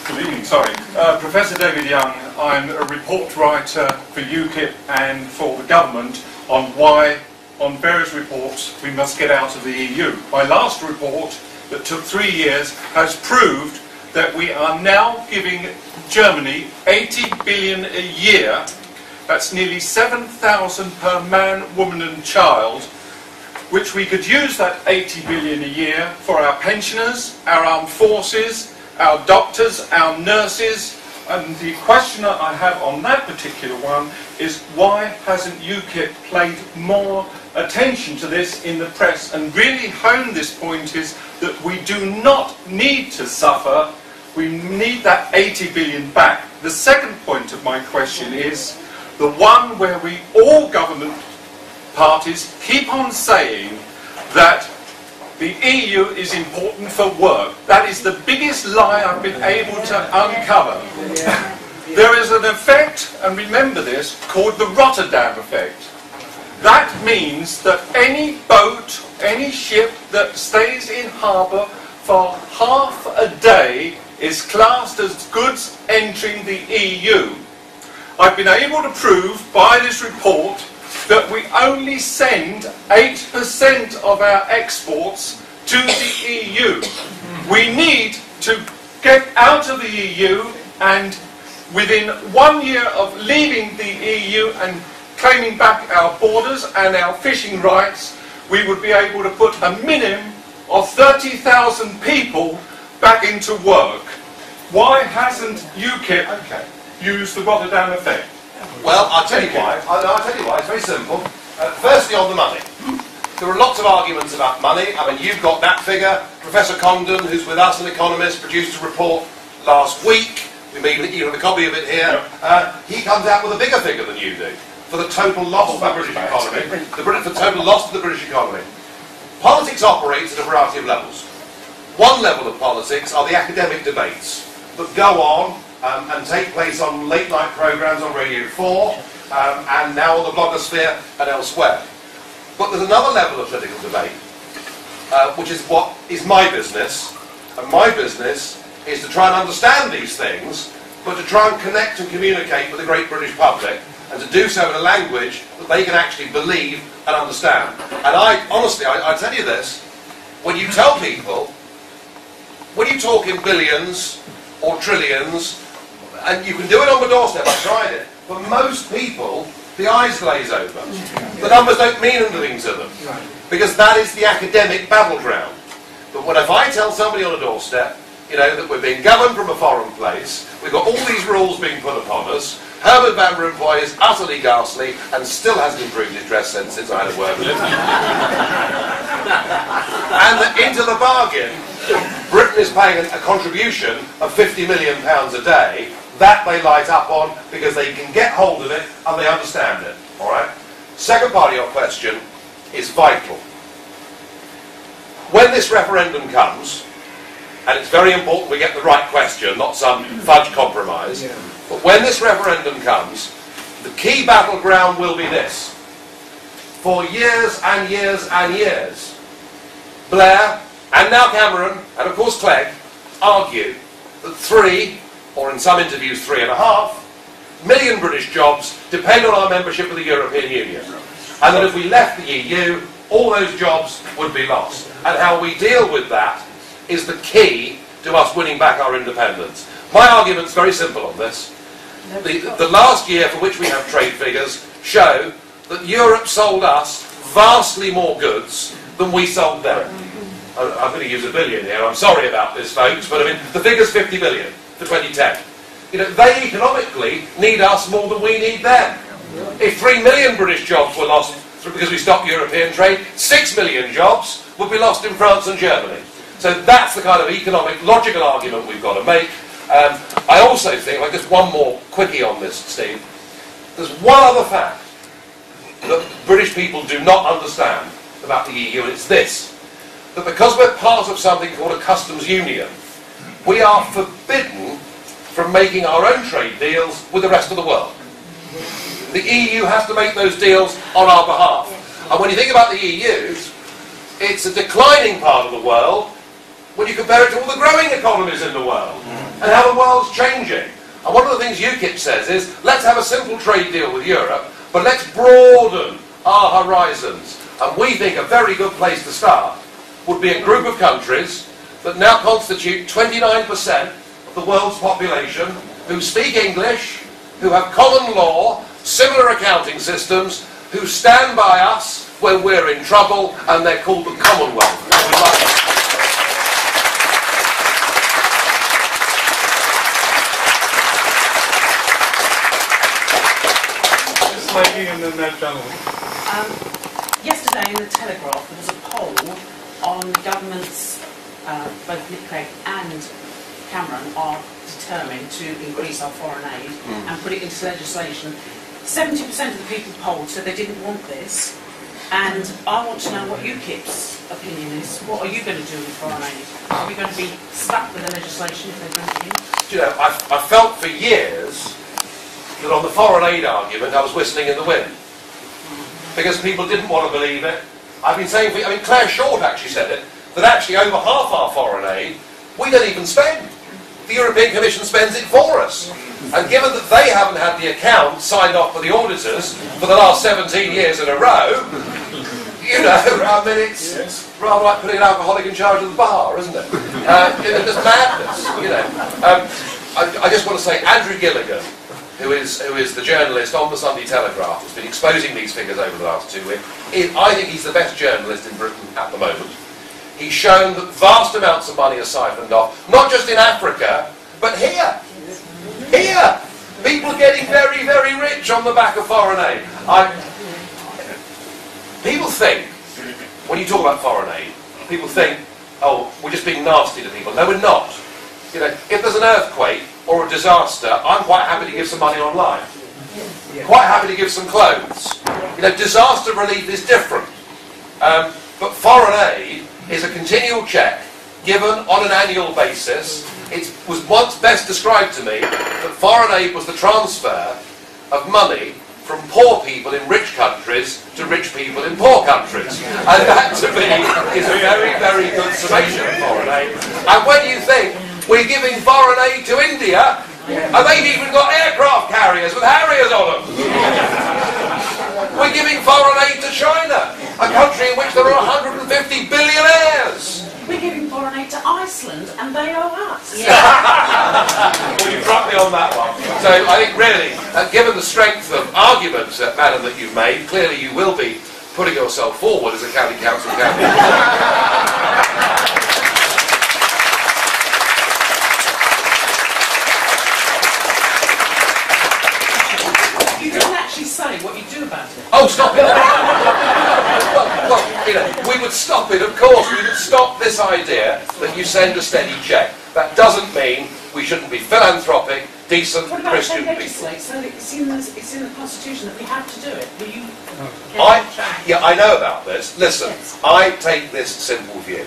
Good evening, sorry. Professor David Young, I'm a report writer for UKIP and for the government on why, on various reports, we must get out of the EU. My last report, that took 3 years, has proved that we are now giving Germany 80 billion a year. That's nearly 7,000 per man, woman and child, which we could use that 80 billion a year for our pensioners, our armed forces, our doctors, our nurses. And the question that I have on that particular one is, why hasn't UKIP paid more attention to this in the press and really honed this point, is that we do not need to suffer, we need that 80 billion back. The second point of my question is the one where we, all government parties, keep on saying that the EU is important for work. That is the biggest lie I've been able to uncover. There is an effect, and remember this, called the Rotterdam effect. That means that any boat, any ship that stays in harbour for half a day is classed as goods entering the EU. I've been able to prove by this report that we only send 8% of our exports to the EU. We need to get out of the EU, and within 1 year of leaving the EU and claiming back our borders and our fishing rights, we would be able to put a minimum of 30,000 people back into work. Why hasn't UKIP used the Rotterdam effect? Well, I'll tell you why. I'll tell you why. It's very simple. Firstly, on the money. There are lots of arguments about money. I mean, you've got that figure. Professor Condon, who's with us, an economist, produced a report last week. We may even have a copy of it here. He comes out with a bigger figure than you do. for the total loss of the British economy. For the total loss of the British economy. Politics operates at a variety of levels. One level of politics are the academic debates that go on and take place on late-night programmes on Radio 4 and now on the blogosphere and elsewhere. But there's another level of political debate, which is what is my business. And my business is to try and understand these things, but to try and connect and communicate with the great British public, and to do so in a language that they can actually believe and understand. And honestly, I tell you this, when you tell people, when you talk in billions or trillions, and you can do it on the doorstep, I tried it, but most people, the eyes glaze over. The numbers don't mean anything to them, because that is the academic battleground. But if I tell somebody on a doorstep, you know, that we're being governed from a foreign place, we've got all these rules being put upon us, Herbert Van Rompuy is utterly ghastly and still hasn't improved his dress sense since I had a word with him. And that into the bargain, Britain is paying a contribution of £50 million a day. That they light up on because they can get hold of it and they understand it. All right? Second part of your question is vital. When this referendum comes, and it's very important we get the right question, not some fudge compromise, but when this referendum comes, the key battleground will be this. For years and years and years, Blair, and now Cameron, and of course Clegg, argue that 3, or in some interviews 3.5, million British jobs depend on our membership of the European Union. And that if we left the EU, all those jobs would be lost. And how we deal with that is the key to us winning back our independence. My argument's very simple on this. The last year for which we have trade figures show that Europe sold us vastly more goods than we sold them. I'm going to use a billion here, I'm sorry about this folks, but I mean, the figure's 50 billion for 2010. You know, they economically need us more than we need them. If 3 million British jobs were lost because we stopped European trade, 6 million jobs would be lost in France and Germany. So that's the kind of economic, logical argument we've got to make. I also think, like just one more quickie on this, Steve, there's one other fact that British people do not understand about the EU, and it's this, that because we're part of something called a customs union, we are forbidden from making our own trade deals with the rest of the world. The EU has to make those deals on our behalf. And when you think about the EU, it's a declining part of the world when you compare it to all the growing economies in the world and how the world's changing. And one of the things UKIP says is, let's have a simple trade deal with Europe, but let's broaden our horizons. And we think a very good place to start would be a group of countries that now constitute 29% of the world's population, who speak English, who have common law, similar accounting systems, who stand by us when we're in trouble, and they're called the Commonwealth. This lady and then that gentleman. Yesterday in the Telegraph there was a poll on governments, both Nick Clegg and Cameron are determined to increase our foreign aid and put it into legislation. 70% of the people polled said they didn't want this, and I want to know what UKIP's opinion is. What are you going to do with foreign aid? Are we going to be stuck with the legislation if they bring it in? You know, I felt for years that on the foreign aid argument I was whistling in the wind, because people didn't want to believe it. I've been saying, I mean, Claire Short actually said it, that actually over half our foreign aid we don't even spend. The European Commission spends it for us. And given that they haven't had the account signed off by the auditors for the last 17 years in a row, you know, I mean, it's rather like putting an alcoholic in charge of the bar, isn't it? It's just madness, you know. I just want to say, Andrew Gilligan, who is the journalist on the Sunday Telegraph, who's been exposing these figures over the last 2 weeks, I think he's the best journalist in Britain at the moment. He's shown that vast amounts of money are siphoned off, not just in Africa, but here. Here! People are getting very, very rich on the back of foreign aid. People think, when you talk about foreign aid, people think, oh, we're just being nasty to people. No, we're not. You know, if there's an earthquake or a disaster, I'm quite happy to give some money online. Quite happy to give some clothes. You know, disaster relief is different. But foreign aid is a continual check given on an annual basis. It was once best described to me that foreign aid was the transfer of money from poor people in rich countries to rich people in poor countries. And that, to me, is a very, very good summation of foreign aid. And when you think we're giving foreign aid to India, and they've even got aircraft carriers with Harriers on them. We're giving foreign aid to China, a country in which there are 150 billionaires. We're giving foreign aid to Iceland, and they owe us. Well, you dropped me on that one. So I think really, given the strength of arguments, madam, that you've made, clearly you will be putting yourself forward as a county council candidate. You didn't actually say what you do about it. Oh, stop it! well, you know, we would stop it, of course. We would stop this idea that you send a steady check. That doesn't mean we shouldn't be philanthropic, decent What about Christian they people. legislate so that it's in the Constitution that we have to do it? Will you? I know about this. Listen, I take this simple view.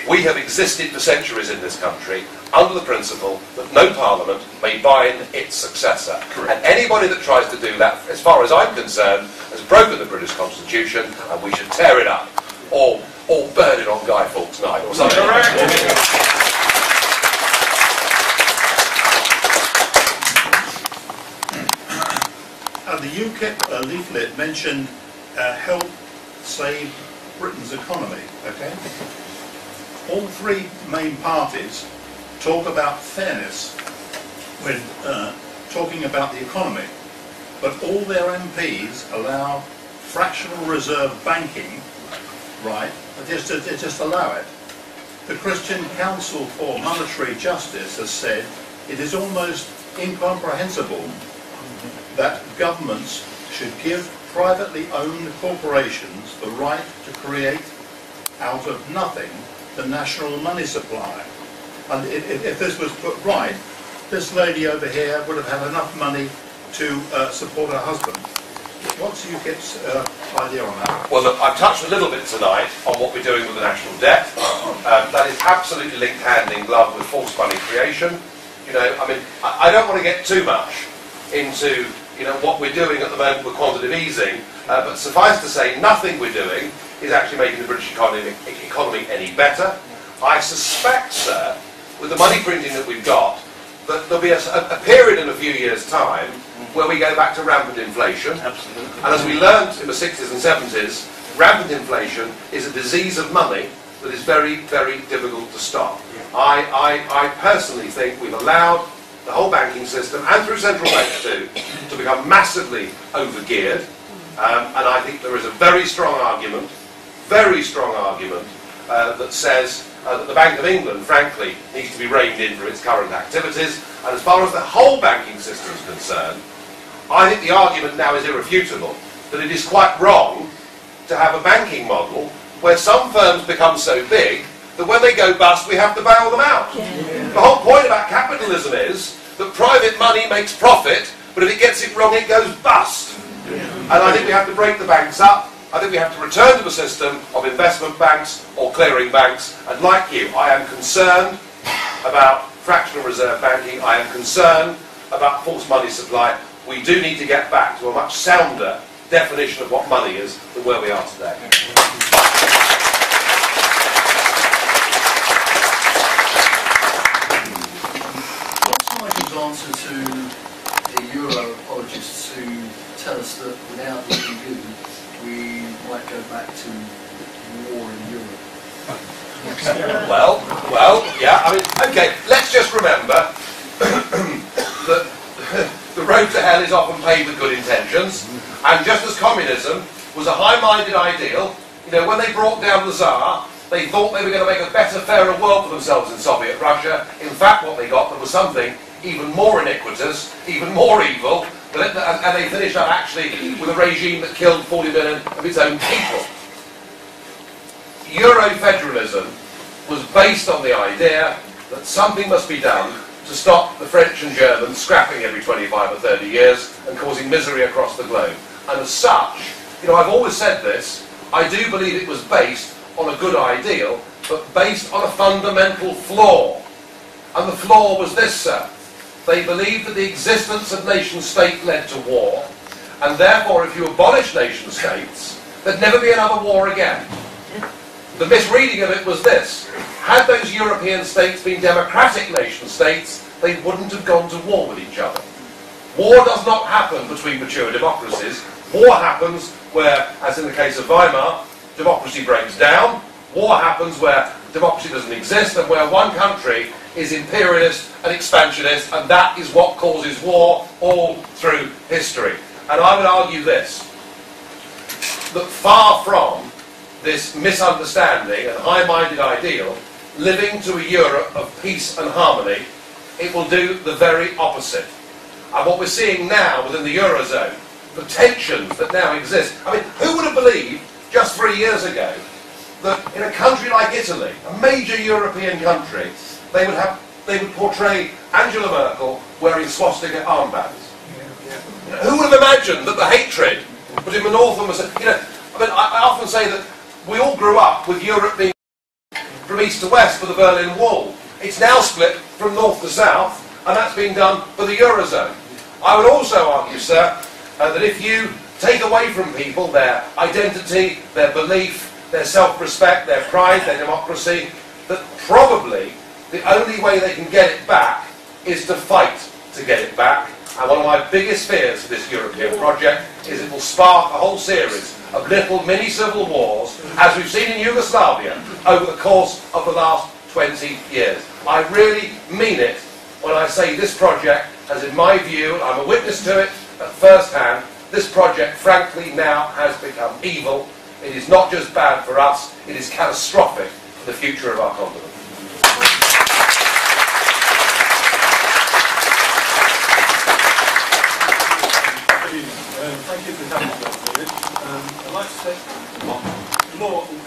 We have existed for centuries in this country under the principle that no parliament may bind its successor. Correct. And anybody that tries to do that, as far as I'm concerned, has broken the British Constitution, and we should tear it up or burn it on Guy Fawkes Night or something. Correct. The UKIP leaflet mentioned help save Britain's economy, okay? All three main parties talk about fairness when talking about the economy, but all their MPs allow fractional reserve banking, right? They just allow it. The Christian Council for Monetary Justice has said it is almost incomprehensible that governments should give privately owned corporations the right to create out of nothing the national money supply. And if this was put right, this lady over here would have had enough money to support her husband. What's UKIP's idea on that? Well, look, I've touched a little bit tonight on what we're doing with the national debt. That is absolutely linked hand in glove with forced money creation. You know, I mean, I don't want to get too much into what we're doing at the moment with quantitative easing, but suffice to say, nothing we're doing is actually making the British economy any better. I suspect, sir, with the money printing that we've got, that there'll be a period in a few years' time where we go back to rampant inflation. Absolutely. And as we learned in the 60s and 70s, rampant inflation is a disease of money that is very, very difficult to stop. I personally think we've allowed the whole banking system, and through central banks too, to become massively overgeared. And I think there is a very strong argument that says that the Bank of England, frankly, needs to be reined in for its current activities. And as far as the whole banking system is concerned, I think the argument now is irrefutable that it is quite wrong to have a banking model where some firms become so big that when they go bust, we have to bail them out. The whole point about capitalism is that private money makes profit, but if it gets it wrong, it goes bust. And I think we have to break the banks up. I think we have to return to a system of investment banks or clearing banks. And like you, I am concerned about fractional reserve banking. I am concerned about forced money supply. We do need to get back to a much sounder definition of what money is than where we are today. Answer to the Euro apologists who tell us that without the EU we might go back to war in Europe. Well, yeah, I mean, okay, let's just remember that the road to hell is often paved with good intentions, and just as communism was a high-minded ideal, when they brought down the Tsar, they thought they were going to make a better, fairer world for themselves in Soviet Russia. In fact, what they got was something even more iniquitous, even more evil, and they finished up actually with a regime that killed 40 million of its own people. Euro-federalism was based on the idea that something must be done to to stop the French and Germans scrapping every 25 or 30 years and causing misery across the globe. And as such, you know, I've always said this, I do believe it was based on a good ideal, but based on a fundamental flaw. And the flaw was this, sir. They believed that the existence of nation-state led to war, and therefore if you abolish nation-states, there'd never be another war again. The misreading of it was this. Had those European states been democratic nation-states, they wouldn't have gone to war with each other. War does not happen between mature democracies. War happens where, as in the case of Weimar, democracy breaks down. War happens where democracy doesn't exist and where one country is imperialist and expansionist, and that is what causes war all through history. And I would argue this, that far from this misunderstanding and high-minded ideal, living to a Europe of peace and harmony, it will do the very opposite. And what we're seeing now within the Eurozone, the tensions that now exist, I mean, who would have believed just 3 years ago that in a country like Italy, a major European country, they would portray Angela Merkel wearing swastika armbands? You know, who would have imagined that the hatred between the North and the South, you know, I mean, I often say that we all grew up with Europe being from east to west for the Berlin Wall. It's now split from north to south, and that's being done for the Eurozone. I would also argue, sir, that if you take away from people their identity, their belief, their self-respect, their pride, their democracy, that probably the only way they can get it back is to fight to get it back. And one of my biggest fears for this European project is it will spark a whole series of little mini-civil wars, as we've seen in Yugoslavia over the course of the last 20 years. I really mean it when I say this project has, in my view, and I'm a witness to it at first hand, this project, frankly, now has become evil. It is not just bad for us, it is catastrophic for the future of our continent. Thank you for coming, David. I'd like to say,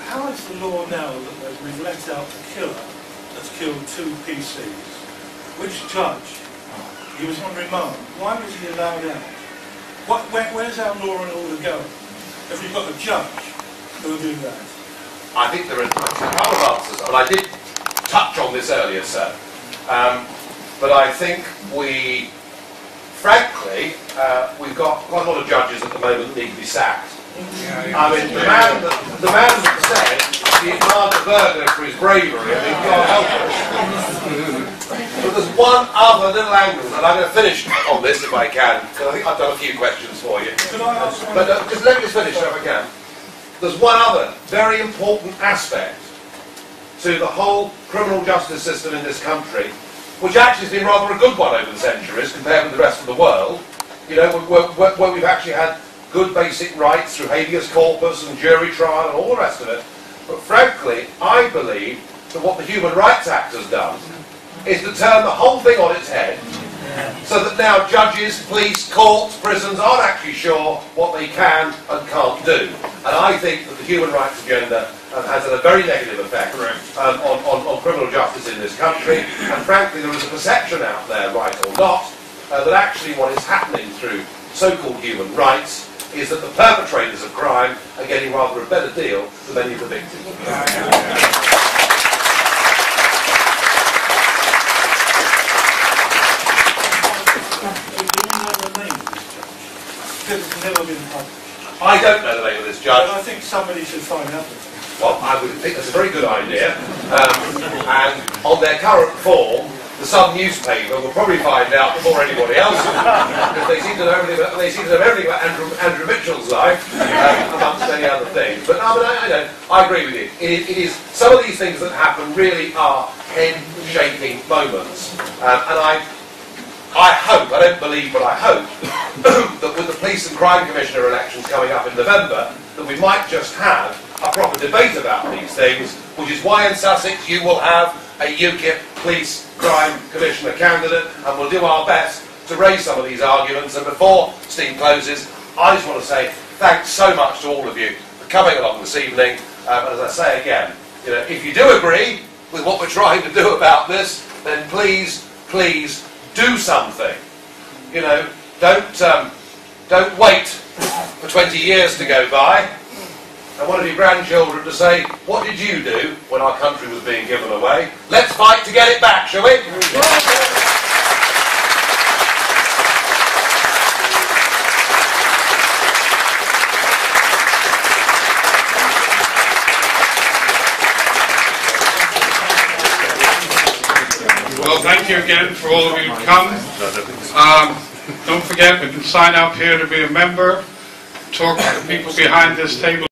how is the law now that we've let out the killer that's killed 2 PCs? Which judge? He was on remand. Why was he allowed out? Where's our law and order going? If we've got a judge who will do that? I think there are a couple of answers, and I did touch on this earlier, sir. But I think frankly, we've got quite a lot of judges at the moment that need to be sacked. I mean, the man that said he admired the burglar for his bravery, I mean, God help us. But there's one other little angle, and I'm going to finish on this if I can, because I think I've done a few questions for you. But just let me just finish if I can. There's one other very important aspect to the whole criminal justice system in this country, which actually has been rather a good one over the centuries compared with the rest of the world. You know, where we've actually had good basic rights through habeas corpus and jury trial and all the rest of it. But frankly, I believe that what the Human Rights Act has done is to turn the whole thing on its head, so that now judges, police, courts, prisons aren't actually sure what they can and can't do. And I think that the human rights agenda has had a very negative effect on criminal justice in this country. And frankly, there is a perception out there, right or not, that actually what is happening through so-called human rights is that the perpetrators of crime are getting rather a better deal than many of the victims. It's never been published. I don't know the name of this judge. But I think somebody should find out. Well, I would think that's a very good idea. And on their current form, the Sun newspaper will probably find out before anybody else, because they seem to know everything about Andrew Mitchell's life, amongst many other things. But I agree with you. It is some of these things that happen really are head-shaking moments, and I hope, I don't believe, but I hope that with the Police and Crime Commissioner elections coming up in November, that we might just have a proper debate about these things, which is why in Sussex you will have a UKIP Police Crime Commissioner candidate, and we'll do our best to raise some of these arguments. And before Steve closes, I just want to say thanks so much to all of you for coming along this evening. And as I say again, you know, if you do agree with what we're trying to do about this, then please please do something. You know, don't wait for 20 years to go by. And one of your grandchildren to say, what did you do when our country was being given away? Let's fight to get it back, shall we? Well, thank you again for all of you who've come. Don't forget, we can sign up here to be a member, talk to the people behind this table.